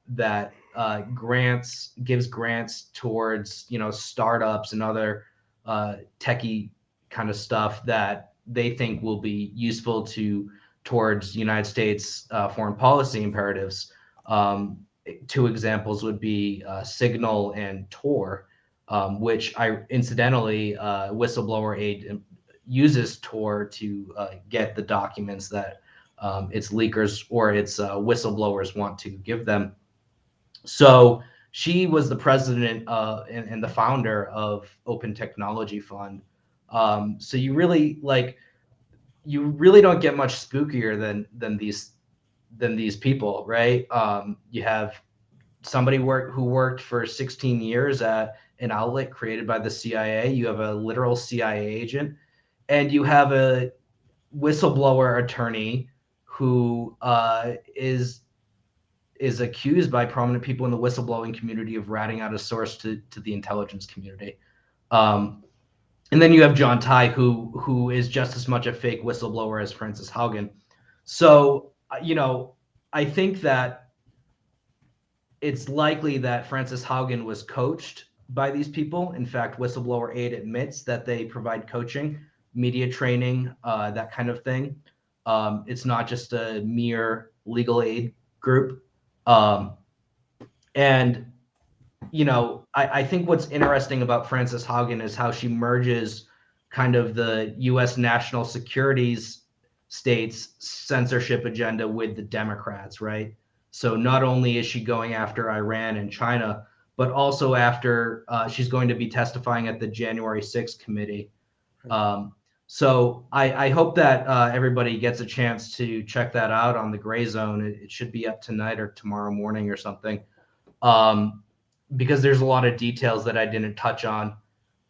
gives grants towards startups and other techie kind of stuff that they think will be useful towards United States foreign policy imperatives. 2 examples would be Signal and Tor, which incidentally Whistleblower Aid uses Tor to get the documents that its leakers or its whistleblowers want to give them. So she was the president and the founder of Open Technology Fund. So you really don't get much spookier than these people, right? You have somebody who worked for 16 years at an outlet created by the CIA. You have a literal CIA agent, and you have a whistleblower attorney who is accused by prominent people in the whistleblowing community of ratting out a source to the intelligence community. And then you have John Tai, who is just as much a fake whistleblower as Frances Haugen. So, I think that it's likely that Frances Haugen was coached by these people. In fact, Whistleblower Aid admits that they provide coaching, media training, that kind of thing. It's not just a mere legal aid group. And, I think what's interesting about Frances Haugen is how she merges kind of the U.S. national securities state's censorship agenda with the Democrats, right? So not only is she going after Iran and China, but also after she's going to be testifying at the January 6th committee. So I hope that everybody gets a chance to check that out on the Gray Zone. It should be up tonight or tomorrow morning or something, because there's a lot of details that I didn't touch on.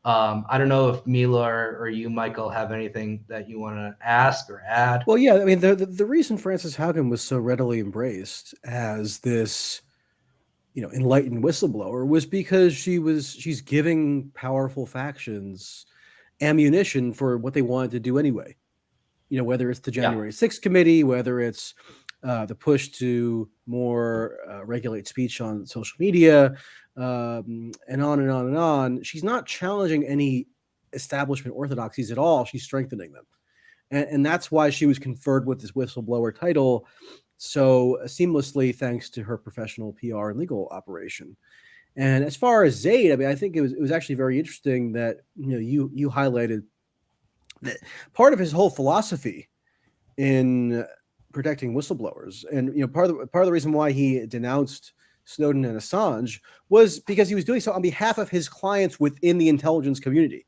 I don't know if Mila or you, Michael, have anything that you want to ask or add. Well, yeah, I mean, the reason Frances Haugen was so readily embraced as this, enlightened whistleblower was because she's giving powerful factions ammunition for what they wanted to do anyway. Whether it's the January 6th committee, whether it's the push to more regulate speech on social media, and on and on and on. She's not challenging any establishment orthodoxies at all. She's strengthening them. And that's why she was conferred with this whistleblower title so seamlessly, thanks to her professional PR and legal operation. And as far as Zaid, I mean, I think it was actually very interesting that you highlighted that part of his whole philosophy in protecting whistleblowers, and part of the reason why he denounced Snowden and Assange was because he was doing so on behalf of his clients within the intelligence community.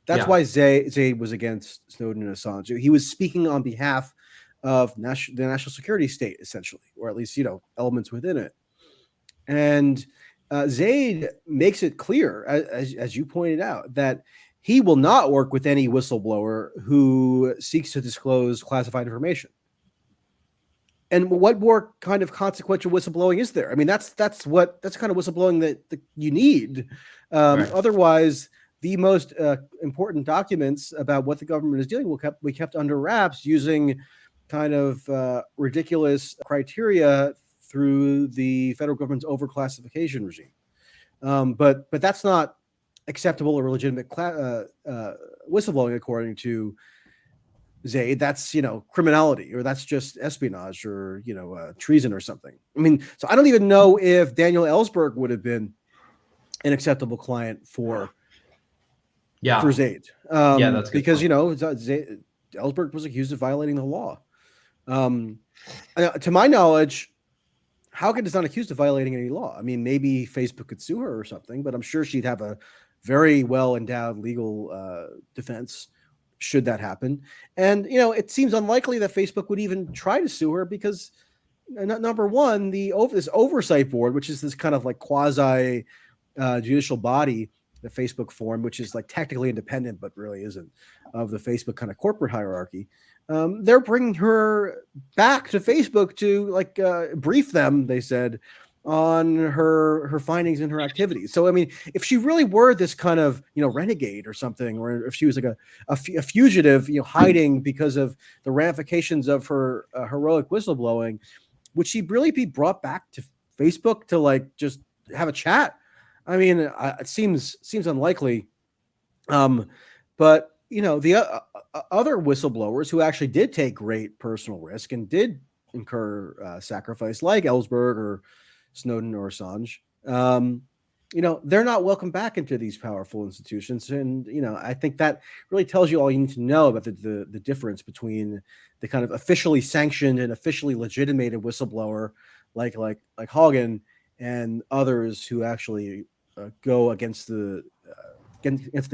That's why Zaid was against Snowden and Assange. He was speaking on behalf of the national security state, essentially, or at least elements within it. And Zaid makes it clear, as you pointed out, that he will not work with any whistleblower who seeks to disclose classified information. And what more kind of consequential whistleblowing is there? I mean, that's the kind of whistleblowing that you need. Right. Otherwise, the most important documents about what the government is doing will be kept under wraps using kind of ridiculous criteria through the federal government's overclassification regime. But that's not acceptable or legitimate whistleblowing, according to Zaid. That's criminality, or that's just espionage, or treason or something. I mean, so I don't even know if Daniel Ellsberg would have been an acceptable client for Zaid. That's because Ellsberg was accused of violating the law. To my knowledge, Haugen is not accused of violating any law. I mean, maybe Facebook could sue her or something, but I'm sure she'd have a very well endowed legal defense should that happen. And it seems unlikely that Facebook would even try to sue her because number one, this oversight board, which is this kind of like quasi judicial body that Facebook formed, which is like technically independent but really isn't, of the Facebook kind of corporate hierarchy. They're bringing her back to Facebook to brief them, they said, on her findings and her activities. So, I mean, if she really were this kind of, renegade or something, or if she was like a fugitive, hiding because of the ramifications of her heroic whistleblowing, would she really be brought back to Facebook to just have a chat? I mean, it seems unlikely. But the other whistleblowers who actually did take great personal risk and did incur sacrifice, like Ellsberg or Snowden or Assange, they're not welcome back into these powerful institutions. And I think that really tells you all you need to know about the difference between the kind of officially sanctioned and officially legitimated whistleblower like Haugen and others who actually go against the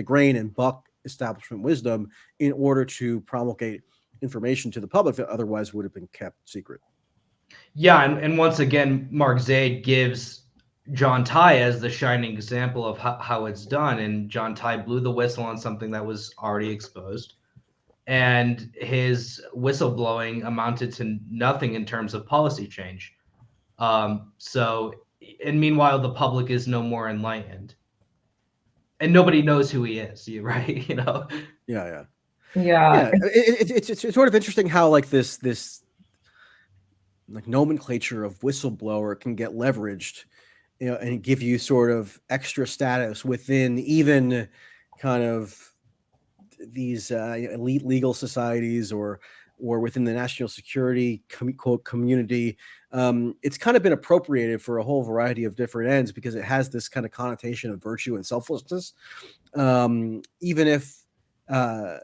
grain and buck establishment wisdom in order to promulgate information to the public that otherwise would have been kept secret. Yeah, and once again, Mark Zaid gives John Ty as the shining example of how it's done. And John Ty blew the whistle on something that was already exposed. And his whistleblowing amounted to nothing in terms of policy change. And meanwhile, the public is no more enlightened. And nobody knows who he is, right? Yeah. Yeah. It's sort of interesting how this nomenclature of whistleblower can get leveraged, and give you sort of extra status within even kind of these elite legal societies or within the national security community. It's kind of been appropriated for a whole variety of different ends because it has this kind of connotation of virtue and selflessness. Even if, the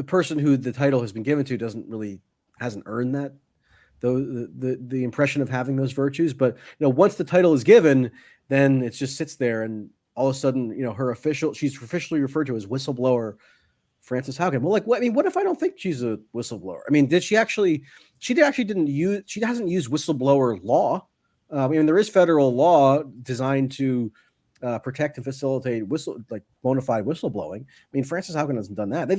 person who the title has been given to hasn't earned the impression of having those virtues. But once the title is given, then it just sits there, and all of a sudden, she's officially referred to as whistleblower Frances Haugen. Well, what if I don't think she's a whistleblower? I mean, she actually didn't use, she hasn't used whistleblower law. There is federal law designed to protect and facilitate bona fide whistleblowing. I mean, Frances Haugen hasn't done that.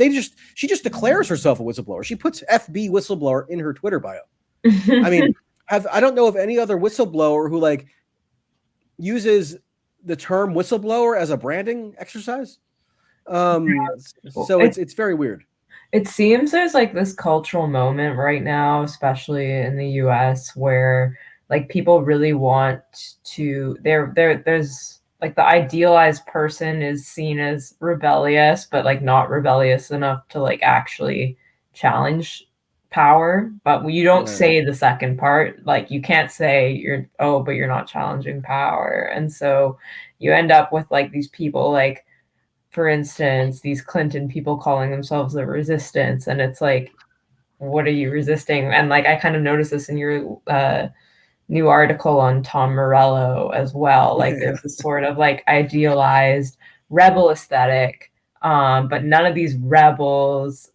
She just declares herself a whistleblower. She puts FB whistleblower in her Twitter bio. I mean, I don't know of any other whistleblower who uses the term whistleblower as a branding exercise. So it's very weird. It seems there's this cultural moment right now, especially in the US, where people really want to, there's the idealized person is seen as rebellious, but not rebellious enough to actually challenge power. But you don't say the second part. You can't say but you're not challenging power. And so you end up with these people, for instance, these Clinton people calling themselves the resistance. And it's what are you resisting? And I kind of noticed this in your new article on Tom Morello as well. There's this sort of idealized rebel aesthetic, but none of these rebels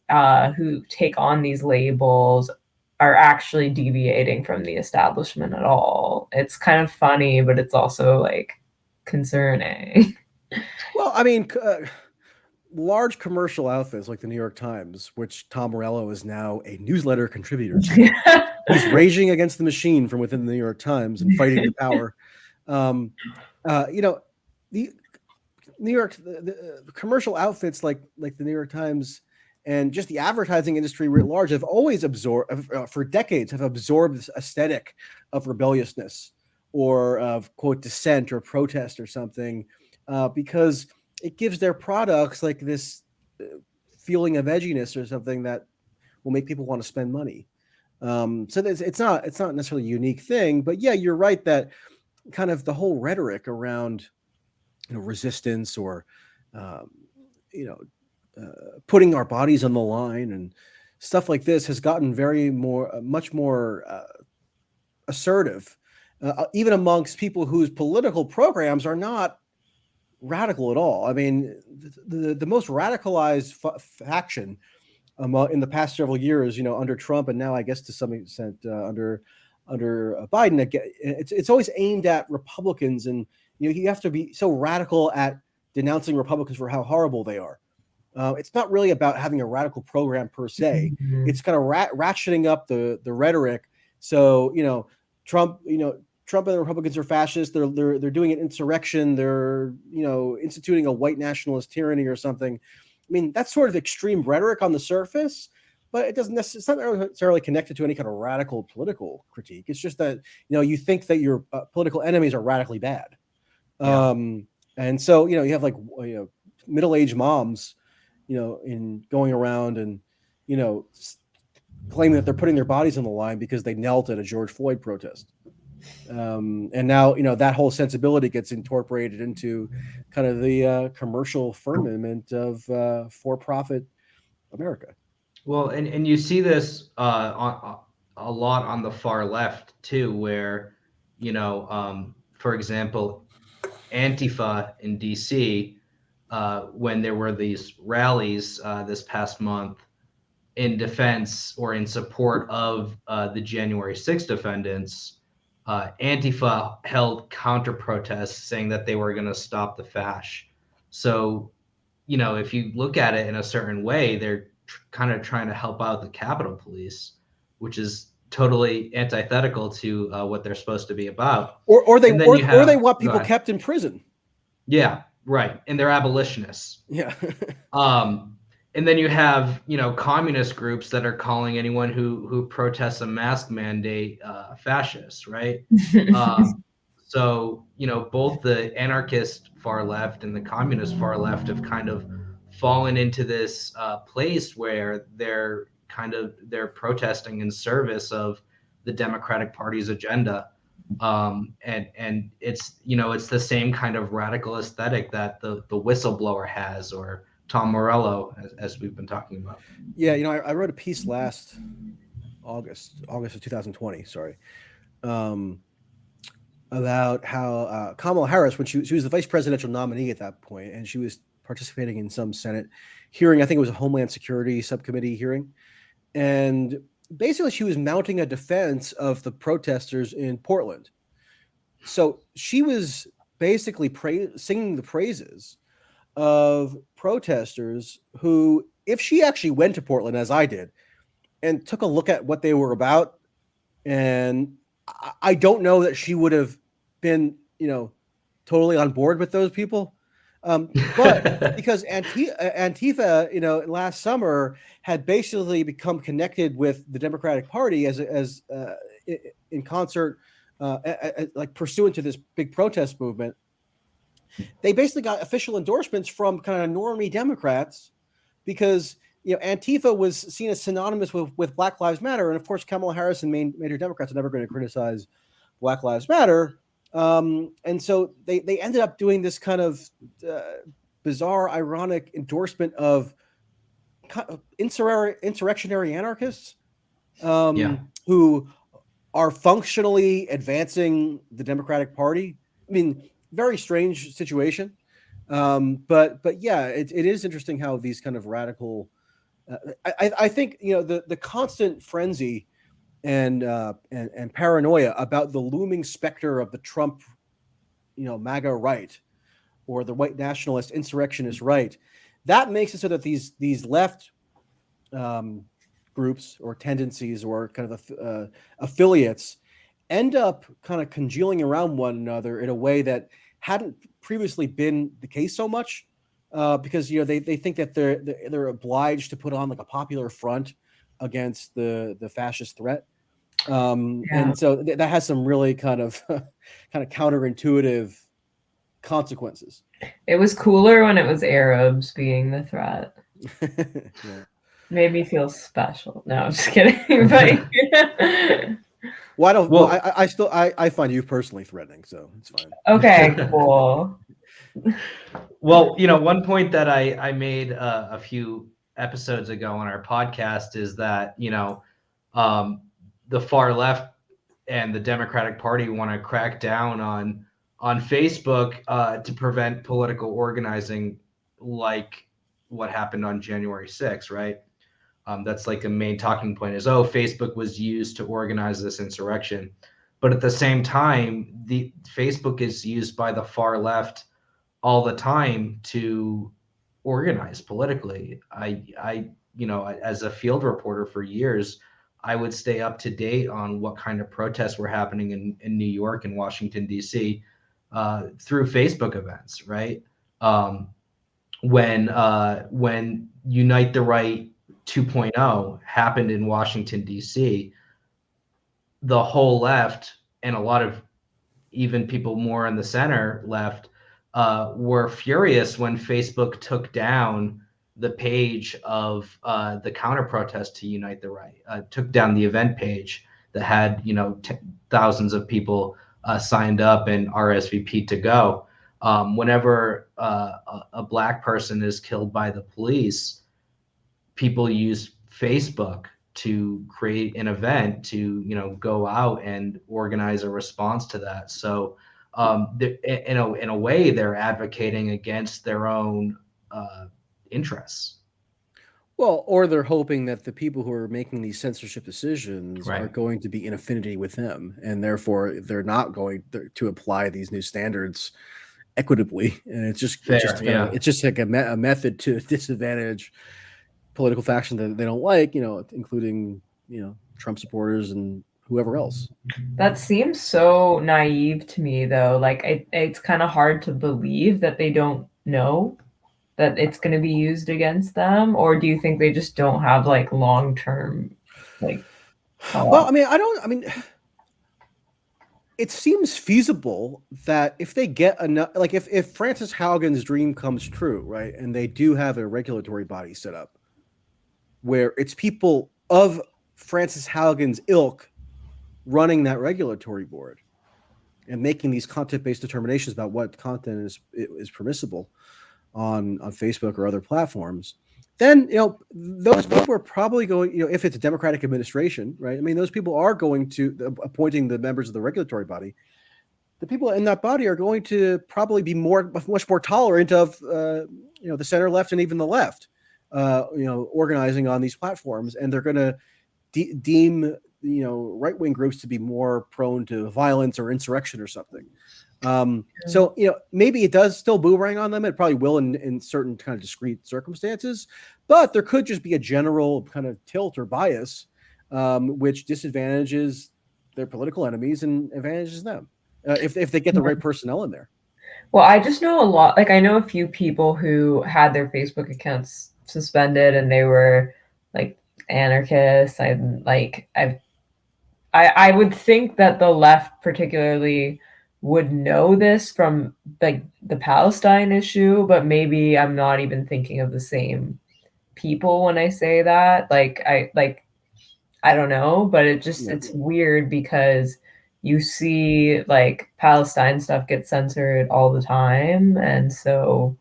who take on these labels are actually deviating from the establishment at all. It's kind of funny, but it's also concerning. Well, I mean, large commercial outfits like the New York Times, which Tom Morello is now a newsletter contributor to, he's raging against the machine from within the New York Times and fighting the power. The New York, the commercial outfits like the New York Times and just the advertising industry writ large have always absorbed, for decades, have absorbed this aesthetic of rebelliousness or of, quote, dissent or protest or something, because it gives their products this feeling of edginess or something that will make people want to spend money. So it's not necessarily a unique thing, but yeah, you're right that kind of the whole rhetoric around resistance or putting our bodies on the line and stuff like this has gotten much more assertive, even amongst people whose political programs are not radical at all. I mean, the most radicalized faction in the past several years, under Trump, and now I guess to some extent under Biden, it's always aimed at Republicans, and you have to be so radical at denouncing Republicans for how horrible they are. It's not really about having a radical program per se. Mm-hmm. It's kind of ratcheting up the rhetoric. So Trump and the Republicans are fascists. They're doing an insurrection. They're instituting a white nationalist tyranny or something. I mean, that's sort of extreme rhetoric on the surface, but it's not necessarily connected to any kind of radical political critique. It's just that you think that your political enemies are radically bad, and so you have middle-aged moms, in going around and claiming that they're putting their bodies on the line because they knelt at a George Floyd protest. And now that whole sensibility gets incorporated into kind of the commercial firmament of for-profit America. Well, and you see this a lot on the far left too, where for example, Antifa in DC, when there were these rallies this past month in defense or in support of the January 6th defendants. Antifa held counter protests saying that they were going to stop the fash. So, if you look at it in a certain way, they're kind of trying to help out the Capitol Police, which is totally antithetical to what they're supposed to be about. Or they want people kept in prison. Yeah, right. And they're abolitionists. Yeah. And then you have, communist groups that are calling anyone who protests a mask mandate fascist, right? So, both the anarchist far left and the communist far left have kind of fallen into this place where they're protesting in service of the Democratic Party's agenda. And it's, it's the same kind of radical aesthetic that the whistleblower has, or Tom Morello, as we've been talking about. Yeah, I wrote a piece last August of 2020. Sorry, um, about how Kamala Harris, when she was the vice presidential nominee at that point, and she was participating in some Senate hearing. I think it was a Homeland Security subcommittee hearing, and basically she was mounting a defense of the protesters in Portland. So she was basically singing the praises of protesters who, if she actually went to Portland, as I did, and took a look at what they were about, and I don't know that she would have been, totally on board with those people. But because Antifa, last summer had basically become connected with the Democratic Party as in concert, like pursuant to this big protest movement. They basically got official endorsements from kind of normie Democrats because Antifa was seen as synonymous with Black Lives Matter, and of course Kamala Harris and major Democrats are never going to criticize Black Lives Matter, and so they ended up doing this kind of bizarre, ironic endorsement of insurrectionary anarchists who are functionally advancing the Democratic Party. I mean, very strange situation. But yeah, it is interesting how these kind of radical. I think the constant frenzy and paranoia about the looming specter of the Trump, MAGA right, or the white nationalist insurrectionist right, that makes it so that these left groups or tendencies or kind of affiliates end up kind of congealing around one another in a way that hadn't previously been the case so much, because they think that they're obliged to put on like a popular front against the fascist threat, and so that has some really kind of counterintuitive consequences. It was cooler when it was Arabs being the threat. Yeah. Made me feel special. No, I'm just kidding. But I find you personally threatening, so it's fine. Okay, cool. Well, one point that I made a few episodes ago on our podcast is that the far left and the Democratic Party want to crack down on Facebook to prevent political organizing, like what happened on January 6th, right? That's like the main talking point is, Facebook was used to organize this insurrection. But at the same time, the Facebook is used by the far left all the time to organize politically. I as a field reporter for years, I would stay up to date on what kind of protests were happening in New York and Washington, D.C. Through Facebook events, right? When Unite the Right 2.0 happened in Washington, D.C., the whole left and a lot of even people more in the center left were furious when Facebook took down the page of the counter protest to Unite the Right, took down the event page that had thousands of people signed up and RSVP to go. Whenever a Black person is killed by the police, people use Facebook to create an event to go out and organize a response to that. So in a way, they're advocating against their own interests. Well, or they're hoping that the people who are making these censorship decisions Right. are going to be in affinity with them, and therefore they're not going to apply these new standards equitably. And it's just like a method to disadvantage political faction that they don't like, including Trump supporters and whoever else. That seems so naive to me, though. Like it's kind of hard to believe that they don't know that it's going to be used against them, or do you think they just don't have like long-term Well, I mean, it seems feasible that if they get enough, like if Frances Haugen's dream comes true, right, and they do have a regulatory body set up where it's people of Frances Haugen's ilk running that regulatory board and making these content-based determinations about what content is permissible on Facebook or other platforms, then those people are probably going. If it's a Democratic administration, right? I mean, those people are going to appointing the members of the regulatory body. The people in that body are going to probably be much more tolerant of the center left and even the left, organizing on these platforms, and they're going to deem right-wing groups to be more prone to violence or insurrection or something. So maybe it does still boomerang on them. It probably will in certain kind of discrete circumstances, but there could just be a general kind of tilt or bias, which disadvantages their political enemies and advantages them. If they get the right personnel in there. Well, I just know a lot. Like, I know a few people who had their Facebook accounts suspended, and they were like anarchists. I would think that the left particularly would know this from like the Palestine issue, but maybe I'm not even thinking of the same people when I say that. I don't know, but it's weird because you see like Palestine stuff get censored all the time, and so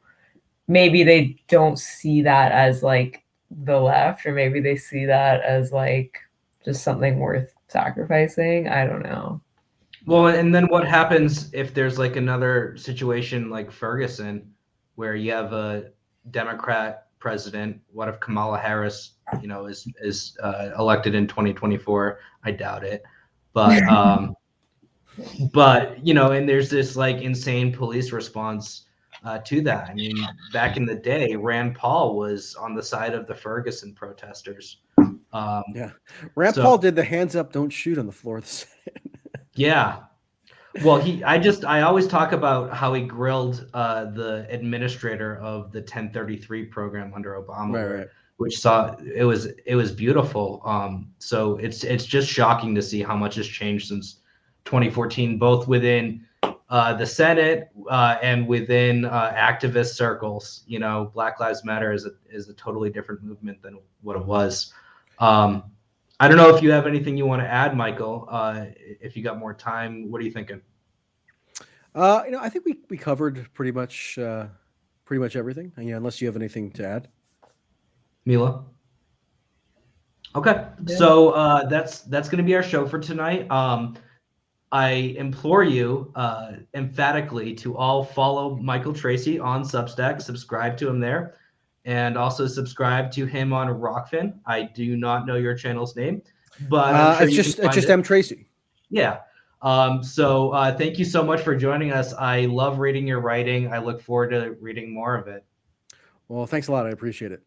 maybe they don't see that as like the left, or maybe they see that as like just something worth sacrificing. I don't know. Well, and then what happens if there's like another situation like Ferguson, where you have a Democrat president? What if Kamala Harris, is elected in 2024? I doubt it, but and there's this like insane police response to that. I mean, back in the day, Rand Paul was on the side of the Ferguson protesters. Rand Paul did the hands up, don't shoot on the floor of the Senate. Yeah. Well, I always talk about how he grilled the administrator of the 1033 program under Obama, right. which it was beautiful. So it's just shocking to see how much has changed since 2014, both within the Senate and within activist circles. Black Lives Matter is a totally different movement than what it was. I don't know if you have anything you want to add, Michael. If you got more time, what are you thinking? I think we covered pretty much everything. Unless you have anything to add, Mila. Okay, so that's going to be our show for tonight. I implore you emphatically to all follow Michael Tracey on Substack, subscribe to him there, and also subscribe to him on Rockfin. I do not know your channel's name, but I'm sure it's just M Tracey. Yeah. So thank you so much for joining us. I love reading your writing. I look forward to reading more of it. Well, thanks a lot. I appreciate it.